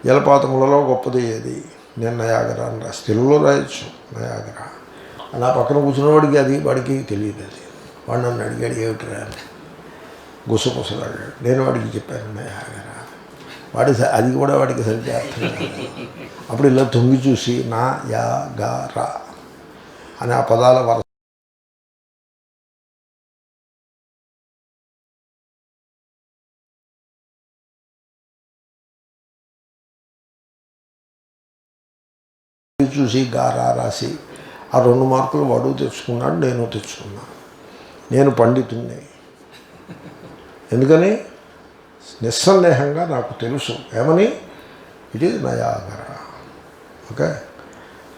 జలపాతములలో గొప్పది ఏది? నేను నయాగరా అని రాసి తెలుగులో రాయొచ్చు, నయాగరా. నా పక్కన కూర్చున్నవాడికి అది వాడికి తెలియదు. అది వాడు నన్ను అడిగాడు ఏమిటిరా అని, గుసగుసలాడాడు. నేను వాడికి చెప్పాను నయాగరా. వాడి అది కూడా వాడికి సరిగ్గా అర్థం కాదు. అప్పుడు ఇలా తొంగి చూసి నా యా గా రా అని ఆ పదాల వరస చూసి గారా రాసి ఆ 2 మార్కులు వాడు తెచ్చుకున్నాడు, నేను తెచ్చుకున్నాను. నేను పండితుణ్ణి. ఎందుకని? నిస్సందేహంగా నాకు తెలుసు ఏమని, it is Niagara. Okay,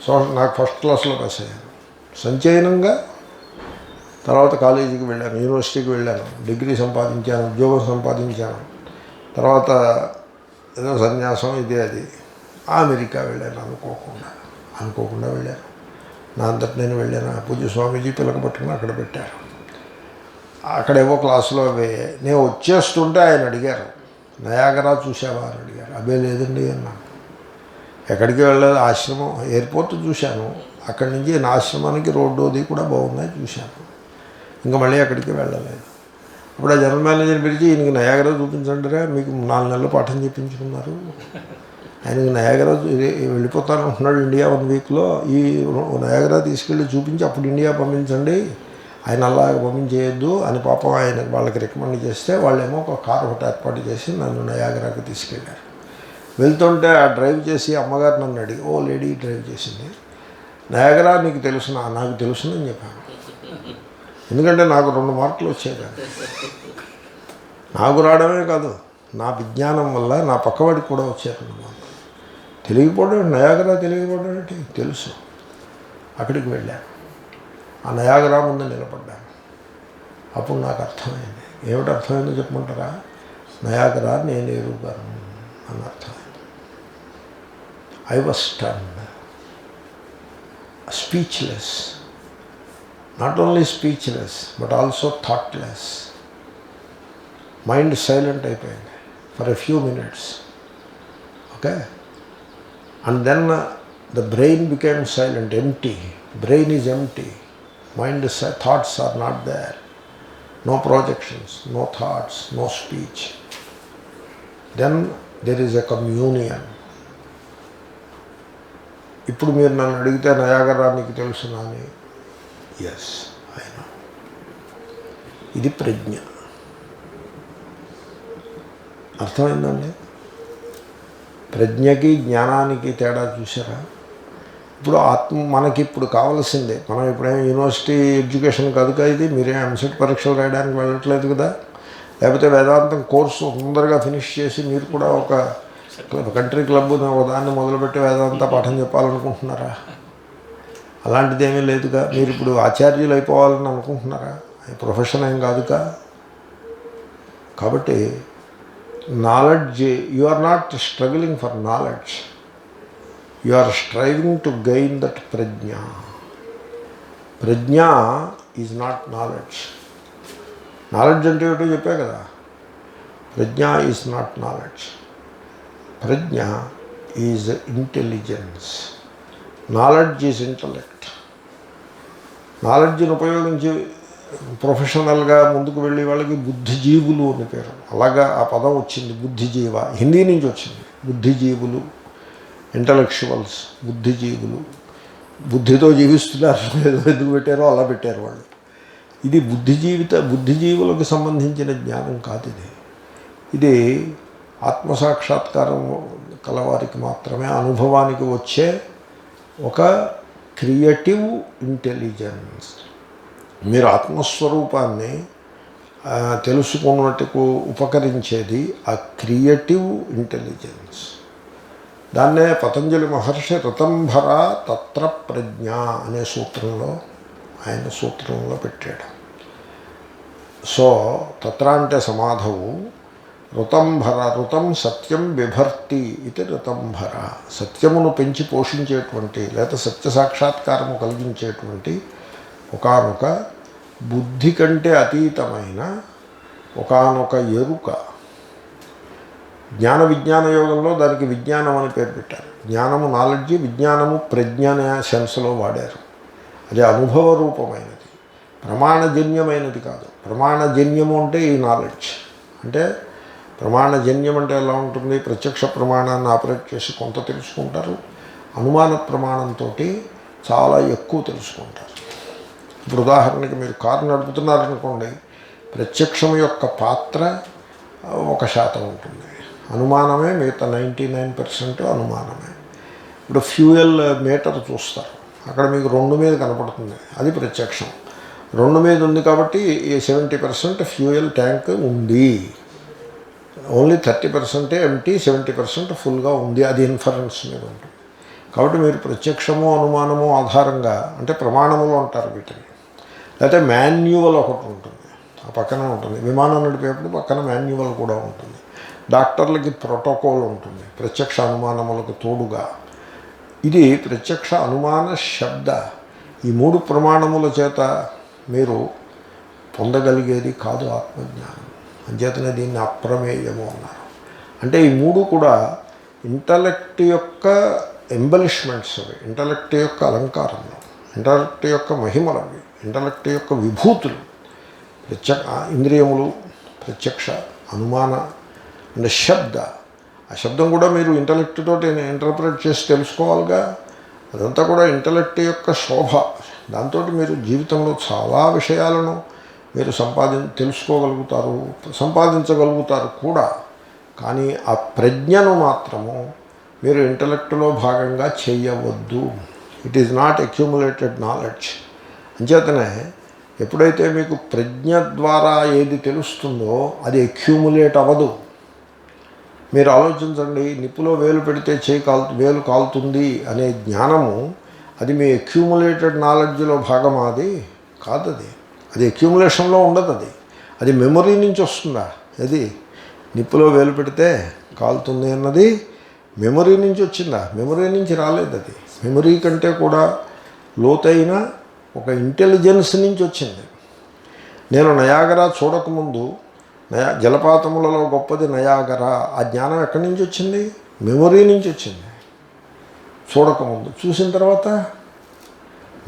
so నాకు ఫస్ట్ క్లాస్లో పాస్ అయ్యాను. సంచయనంగా తర్వాత కాలేజీకి వెళ్ళాను, యూనివర్సిటీకి వెళ్ళాను, డిగ్రీ సంపాదించాను, ఉద్యోగం సంపాదించాను. తర్వాత ఏదో సన్యాసం ఇది అది. అమెరికా వెళ్ళాను అనుకోకుండా వెళ్ళాను. నా అంతటి నేను వెళ్ళాను. పూజ్య స్వామీజీ పిల్లక పట్టుకుని అక్కడ పెట్టారు. అక్కడేవో క్లాసులో నేను వచ్చేస్తుంటే ఆయన అడిగారు, నయాగరా చూసావా అని అడిగారు. అబ్బే లేదండి అన్నాను. ఎక్కడికి వెళ్ళలేదు, ఆశ్రమం ఎయిర్పోర్ట్ చూశాను, అక్కడి నుంచి నా ఆశ్రమానికి రోడ్డు అది కూడా బాగున్నాయి చూశాను. ఇంకా మళ్ళీ అక్కడికి వెళ్ళలేదు. అప్పుడు ఆ జనరల్ మేనేజర్ పిలిచి, ఈయనకి నయాగరా చూపించండి రా, మీకు 4 నెలలు పాఠం చెప్పించుకున్నారు. ఆయనకి నయాగరా వెళ్ళిపోతానంటున్నాడు ఇండియా 1 వీక్లో. ఈ నయాగరా తీసుకెళ్ళి చూపించి అప్పుడు ఇండియా పంపించండి, ఆయన అలాగ పంపించేయద్దు అని పాపం ఆయన వాళ్ళకి రికమెండ్ చేస్తే వాళ్ళేమో ఒక కారు ఒకటి ఏర్పాటు చేసి నన్ను నయాగరాకి తీసుకెళ్ళారు. వెళ్తుంటే ఆ డ్రైవ్ చేసి అమ్మగారు నన్ను అడిగి, ఓ లేడీ డ్రైవ్ చేసింది, నయాగరా నీకు తెలుసునా? నాకు తెలుసునని చెప్పాను. ఎందుకంటే నాకు 2 మార్కులు వచ్చాయి. నాకు రావడమే కాదు, నా విజ్ఞానం వల్ల నా పక్కవాడికి కూడా వచ్చారు 2 మార్కులు. తెలియకపోవడం, నయాగరా తెలియకపోవడం ఏంటి? తెలుసు. అక్కడికి వెళ్ళాను, ఆ నయాగరా ముందు నిలబడ్డాను. అప్పుడు నాకు అర్థమైంది. ఏమిటి అర్థమైందో చెప్పమంటారా? నయాగరా నేను ఎరుగాను అని అర్థమైంది. I was stunned, speechless. Not only speechless but also thoughtless. Mind silent అయిపోయింది for a few minutes. Okay, and then the brain became silent, empty. Brain is empty. Mind, thoughts are not there. No projections, no thoughts, no speech. Then there is a communion. ఇప్పుడు మీరు నన్ను అడిగితే Niagara నీకు తెలుసునా అని, yes I know. ఇది ప్రజ్ఞ. అర్థమైందండి? ప్రజ్ఞకి జ్ఞానానికి తేడా చూసారా? ఇప్పుడు మనకి ఇప్పుడు కావాల్సిందే. మనం ఇప్పుడేమో యూనివర్సిటీ ఎడ్యుకేషన్ కాదు కదా ఇది. మీరేం ఎంసెట్ పరీక్షలు రాయడానికి వెళ్ళట్లేదు కదా. లేకపోతే వేదాంతం కోర్సు తొందరగా ఫినిష్ చేసి మీరు కూడా ఒక కంట్రీ క్లబ్ ఒక దాన్ని మొదలుపెట్టి వేదాంత పాఠం చెప్పాలనుకుంటున్నారా? అలాంటిది ఏమీ లేదుగా. మీరు ఇప్పుడు ఆచార్యులు అయిపోవాలని అనుకుంటున్నారా? ప్రొఫెషన్ ఏం కాదుగా. కాబట్టి knowledge, you are not struggling for knowledge, you are striving to gain that ప్రజ్ఞ. ప్రజ్ఞ ఈజ్ నాట్ నాలెడ్జ్. నాలెడ్జ్ అంటే ఏమిటో చెప్పే కదా. ప్రజ్ఞ ఈజ్ నాట్ నాలెడ్జ్. ప్రజ్ఞ is intelligence. Knowledge is intellect. నాలెడ్జ్ని ఉపయోగించి ప్రొఫెషనల్గా ముందుకు వెళ్ళే వాళ్ళకి బుద్ధిజీవులు అని పేరు. అలాగా ఆ పదం వచ్చింది, బుద్ధిజీవ, హిందీ నుంచి వచ్చింది. బుద్ధిజీవులు, ఇంటలెక్చువల్స్, బుద్ధిజీవులు. బుద్ధితో జీవిస్తున్నారు, ఏదో ఎందుకు పెట్టారో అలా పెట్టారు వాళ్ళు. ఇది బుద్ధిజీవులకు సంబంధించిన జ్ఞానం కాదు. ఇది ఆత్మసాక్షాత్కారం కలవారికి మాత్రమే అనుభవానికి వచ్చే ఒక క్రియేటివ్ ఇంటెలిజెన్స్. మీరు ఆత్మస్వరూపాన్ని తెలుసుకున్నట్టుకు ఉపకరించేది ఆ క్రియేటివ్ ఇంటెలిజెన్స్. దాన్నే పతంజలి మహర్షి ఋతంభర తత్ర ప్రజ్ఞ అనే సూత్రంలో పెట్టాడు. సో తత్ర అంటే సమాధవు, ఋతంభర, ఋతం సత్యం బిభర్తి ఇది ఋతంభర. సత్యమును పెంచి పోషించేటువంటి లేదా సత్య సాక్షాత్కారము కలిగించేటువంటి ఒకానొక బుద్ధి కంటే అతీతమైన ఒకానొక ఎరుక. జ్ఞాన విజ్ఞాన యోగంలో దానికి విజ్ఞానం అని పేరు పెట్టారు. జ్ఞానము నాలెడ్జి, విజ్ఞానము ప్రజ్ఞ అనే సెన్స్లో వాడారు. అది అనుభవ రూపమైనది, ప్రమాణజన్యమైనది కాదు. ప్రమాణజన్యము అంటే ఈ నాలెడ్జ్. అంటే ప్రమాణజన్యం అంటే ఎలా ఉంటుంది? ప్రత్యక్ష ప్రమాణాన్ని ఆపరేట్ చేసి కొంత తెలుసుకుంటారు, అనుమాన ప్రమాణంతో చాలా ఎక్కువ తెలుసుకుంటారు. ఇప్పుడు ఉదాహరణకి మీరు కారు నడుపుతున్నారనుకోండి, ప్రత్యక్షం యొక్క పాత్ర 1% ఉంటుంది, అనుమానమే మిగతా 99% అనుమానమే. ఇప్పుడు ఫ్యూయల్ మీటర్ చూస్తారు, అక్కడ మీకు 2 మీద కనపడుతుంది, అది ప్రత్యక్షం. 2 మీద ఉంది కాబట్టి 70% ఫ్యూయల్ ట్యాంక్ ఉంది, ఓన్లీ 30% ఎంటీ, 70% ఫుల్గా ఉంది, అది ఇన్ఫరెన్స్ మీద ఉంటుంది. కాబట్టి మీరు ప్రత్యక్షము అనుమానము ఆధారంగా, అంటే ప్రమాణములు అంటారు వీటిని. లేకపోతే మాన్యువల్ ఒకటి ఉంటుంది, ఆ పక్కన ఉంటుంది. విమానం నడిపేప్పుడు పక్కన మాన్యువల్ కూడా ఉంటుంది. డాక్టర్లకి ప్రోటోకాల్ ఉంటుంది ప్రత్యక్ష అనుమానములకు తోడుగా. ఇది ప్రత్యక్ష అనుమాన శబ్ద, ఈ 3 ప్రమాణముల చేత మీరు పొందగలిగేది కాదు ఆత్మజ్ఞానం. అంచేతనే దీన్ని అప్రమేయము అన్నారు. అంటే ఈ 3 కూడా ఇంటలెక్ట్ యొక్క ఎంబలిష్మెంట్స్ అవి, ఇంటలెక్ట్ యొక్క అలంకారములు, ఇంటలెక్ట్ యొక్క మహిమలవి, ఇంటలెక్ట్ యొక్క విభూతులు. ఇంద్రియములు, ప్రత్యక్ష, అనుమాన అంటే శబ్ద. ఆ శబ్దం కూడా మీరు ఇంటలెక్ట్ తోటి ఇంటర్ప్రిట్ చేసి తెలుసుకోవాలిగా. అదంతా కూడా ఇంటలెక్ట్ యొక్క శోభ. దాంతో మీరు జీవితంలో చాలా విషయాలను మీరు తెలుసుకోగలుగుతారు, సంపాదించగలుగుతారు కూడా. కానీ ఆ ప్రజ్ఞను మాత్రము మీరు ఇంటలెక్ట్లో భాగంగా చేయవద్దు. It is not accumulated knowledge. అంచేతనే ఎప్పుడైతే మీకు ప్రజ్ఞ ద్వారా ఏది తెలుస్తుందో అది అక్యూములేట్ అవ్వదు. మీరు ఆలోచించండి, నిప్పులో వేలు పెడితే వేలు కాలుతుంది అనే జ్ఞానము, అది మీ అక్యూములేటెడ్ నాలెడ్జ్లో భాగం అది కాదు. అది అక్యూములేషన్లో ఉండదు. అది మెమొరీ నుంచి వస్తుందా? అది నిప్పులో వేలు పెడితే కాలుతుంది అన్నది మెమొరీ నుంచి వచ్చిందా? మెమొరీ నుంచి రాలేదు. అది మెమొరీ కంటే కూడా లోతైన ఒక ఇంటెలిజెన్స్ నుంచి వచ్చింది. నేను నయాగరా చూడకముందు, జలపాతములలో గొప్పది నయాగరా, ఆ జ్ఞానం ఎక్కడి నుంచి వచ్చింది? మెమొరీ నుంచి వచ్చింది. చూడకముందు, చూసిన తర్వాత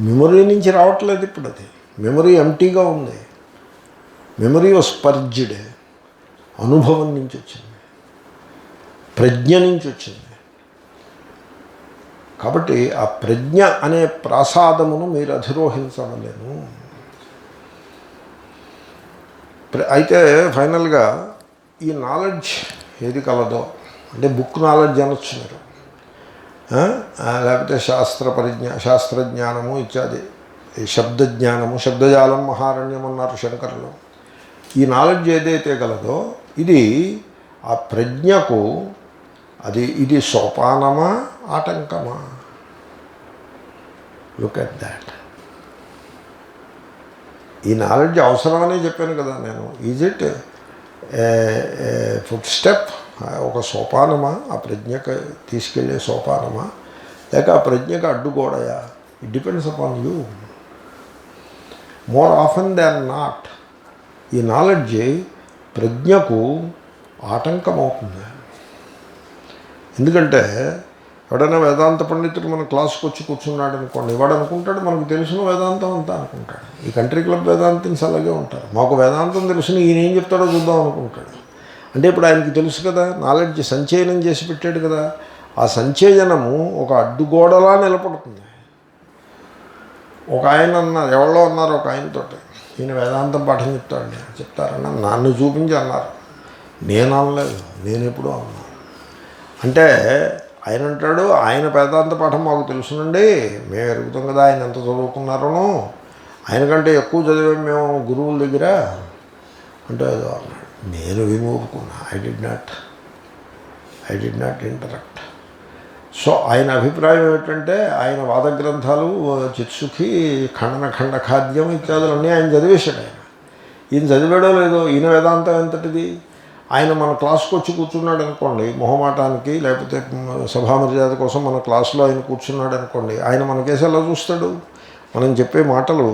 మెమొరీ నుంచి రావట్లేదు. ఇప్పుడు అది మెమొరీ ఎంటీగా ఉంది. Memory was purged. అనుభవం నుంచి వచ్చింది, ప్రజ్ఞ నుంచి వచ్చింది. కాబట్టి ఆ ప్రజ్ఞ అనే ప్రాసాదమును మీరు అధిరోహించవలేను. అయితే ఫైనల్గా ఈ నాలెడ్జ్ ఏది కలదో, అంటే బుక్ నాలెడ్జ్ అనొచ్చు మీరు, లేకపోతే శాస్త్రజ్ఞానము ఇత్యాది, ఈ శబ్దజ్ఞానము, శబ్దజాలం మహారణ్యం అన్నారు శంకరులు. ఈ నాలెడ్జ్ ఏదైతే గలదో ఇది ఆ ప్రజ్ఞకు ఇది సోపానమా ఆటంకమా? Look at that. ఈ నాలెడ్జ్ అవసరమనే చెప్పాను కదా నేను. ఈజ్ ఇట్ ఫుడ్ స్టెప్, ఒక సోపానమా, ఆ ప్రజ్ఞకు తీసుకెళ్ళే సోపానమా, లేక ఆ ప్రజ్ఞకు అడ్డుగోడయా? It depends upon you. More often than not ఈ నాలెడ్జ్ ప్రజ్ఞకు ఆటంకమవుతుంది. ఎందుకంటే ఎవడైనా వేదాంత పండితుడు మన క్లాస్కి వచ్చి కూర్చున్నాడు అనుకోండి, వాడు అనుకుంటాడు మనకు తెలిసిన వేదాంతం అంతా అనుకుంటాడు. ఈ కంట్రీ క్లబ్ వేదాంతన్స్ అలాగే ఉంటారు. మాకు వేదాంతం తెలిసిన ఈయన ఏం చెప్తాడో చూద్దాం అనుకుంటాడు. అంటే ఇప్పుడు ఆయనకి తెలుసు కదా, నాలెడ్జ్ సంచయనం చేసి పెట్టాడు కదా. ఆ సంచయనము ఒక అడ్డుగోడలా నిలబడుతుంది. ఒక ఆయన అన్నారు, ఎవరో అన్నారు ఒక ఆయనతో, ఈయన వేదాంతం పాఠం చెప్తారన్న నన్ను చూపించి అన్నారు. నేను అనలేదు, నేను ఎప్పుడూ అన్నాను. అంటే ఆయన అంటాడు, ఆయన వేదాంత పాఠం మాకు తెలుసునండి, మేము ఎరుగుతాం కదా ఆయన ఎంత చదువుకున్నారనో, ఆయన కంటే ఎక్కువ చదివాం మేము గురువుల దగ్గర అంటే ఏదో అన్నాడు. నేను విమూరుకున్నా. I did not interrupt. So ఆయన అభిప్రాయం ఏమిటంటే, ఆయన వాద గ్రంథాలు చిత్సుఖి, ఖండ ఖాద్యం ఇత్యాదులన్నీ ఆయన చదివేశాడు. ఈయన చదివాడో లేదో, ఈయన వేదాంతం ఎంతటిది. ఆయన మన క్లాస్కి వచ్చి కూర్చున్నాడు అనుకోండి, మొహమాటానికి లేకపోతే సభామర్యాద కోసం మన క్లాసులో ఆయన కూర్చున్నాడు అనుకోండి, ఆయన మనకేసి ఎలా చూస్తాడు? మనం చెప్పే మాటలు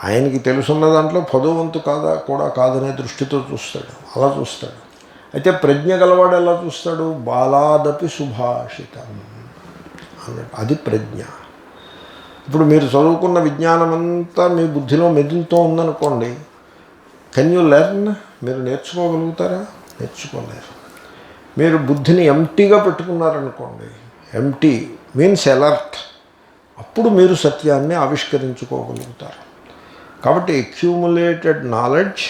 ఆయనకి తెలుసున్న దాంట్లో 10వ వంతు కూడా కాదనే దృష్టితో చూస్తాడు. అలా చూస్తాడు. అయితే ప్రజ్ఞ గలవాడు ఎలా చూస్తాడు? బాలాదపి సుభాషితం అన్నట్టు. అది ప్రజ్ఞ. ఇప్పుడు మీరు చదువుకున్న విజ్ఞానమంతా మీ బుద్ధిలో మెదులుతూ ఉందనుకోండి, కెన్ యూ లెర్న్? మీరు నేర్చుకోగలుగుతారా? నేర్చుకోలేరు. మీరు బుద్ధిని ఎంటీగా పెట్టుకున్నారనుకోండి, ఎంటీ మీన్స్ అలర్ట్, అప్పుడు మీరు సత్యాన్ని ఆవిష్కరించుకోగలుగుతారు. కాబట్టి accumulated knowledge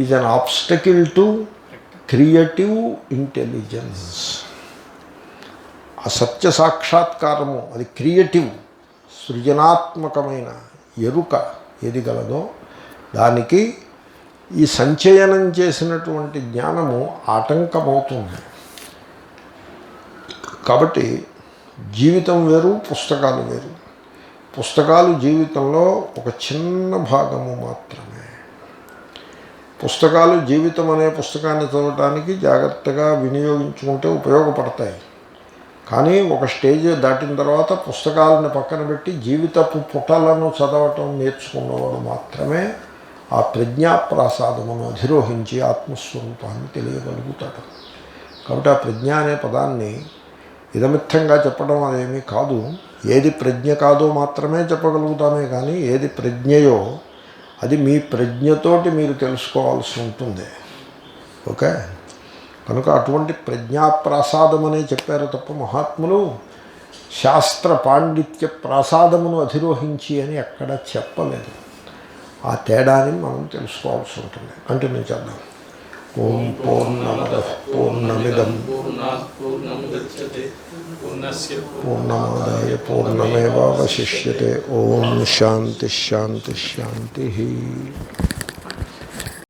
is an obstacle to creative intelligence. ఆ సత్య సాక్షాత్కారము అది క్రియేటివ్, సృజనాత్మకమైన ఎరుక ఏది గలదో దానికి ఈ సంచయనం చేసినటువంటి జ్ఞానము ఆటంకమవుతుంది. కాబట్టి జీవితం వేరు, పుస్తకాలు వేరు. పుస్తకాలు జీవితంలో ఒక చిన్న భాగము మాత్రమే. పుస్తకాలు జీవితం అనే పుస్తకాన్ని చదవటానికి జాగ్రత్తగా వినియోగించుకుంటే ఉపయోగపడతాయి. కానీ ఒక స్టేజ్ దాటిన తర్వాత పుస్తకాలను పక్కన పెట్టి జీవితపు పుటలను చదవటం నేర్చుకున్నవాడు మాత్రమే ఆ ప్రజ్ఞాప్రాసాదమును అధిరోహించి ఆత్మస్వరూపాన్ని తెలియగలుగుతాడు. కాబట్టి ఆ ప్రజ్ఞ అనే పదాన్ని ఇదమిత్తంగా చెప్పడం అదేమీ కాదు. ఏది ప్రజ్ఞ కాదో మాత్రమే చెప్పగలుగుతామే కానీ ఏది ప్రజ్ఞయో అది మీ ప్రజ్ఞతోటి మీరు తెలుసుకోవాల్సి ఉంటుంది. ఓకే, కనుక అటువంటి ప్రజ్ఞాప్రాసాదం అనే చెప్పారు తప్ప మహాత్ములు శాస్త్ర పాండిత్య ప్రాసాదమును అధిరోహించి అని ఎక్కడ చెప్పలేదు. ఆ తేడాని మనం తెలుసుకోవాల్సి ఉంటుంది. కంటిన్యూ చేద్దాం. ఓం పూర్ణమదః పూర్ణమిదం పూర్ణమాదాయ పూర్ణమేవావశిష్యతే. ఓం శాంతి శాంతి శాంతి.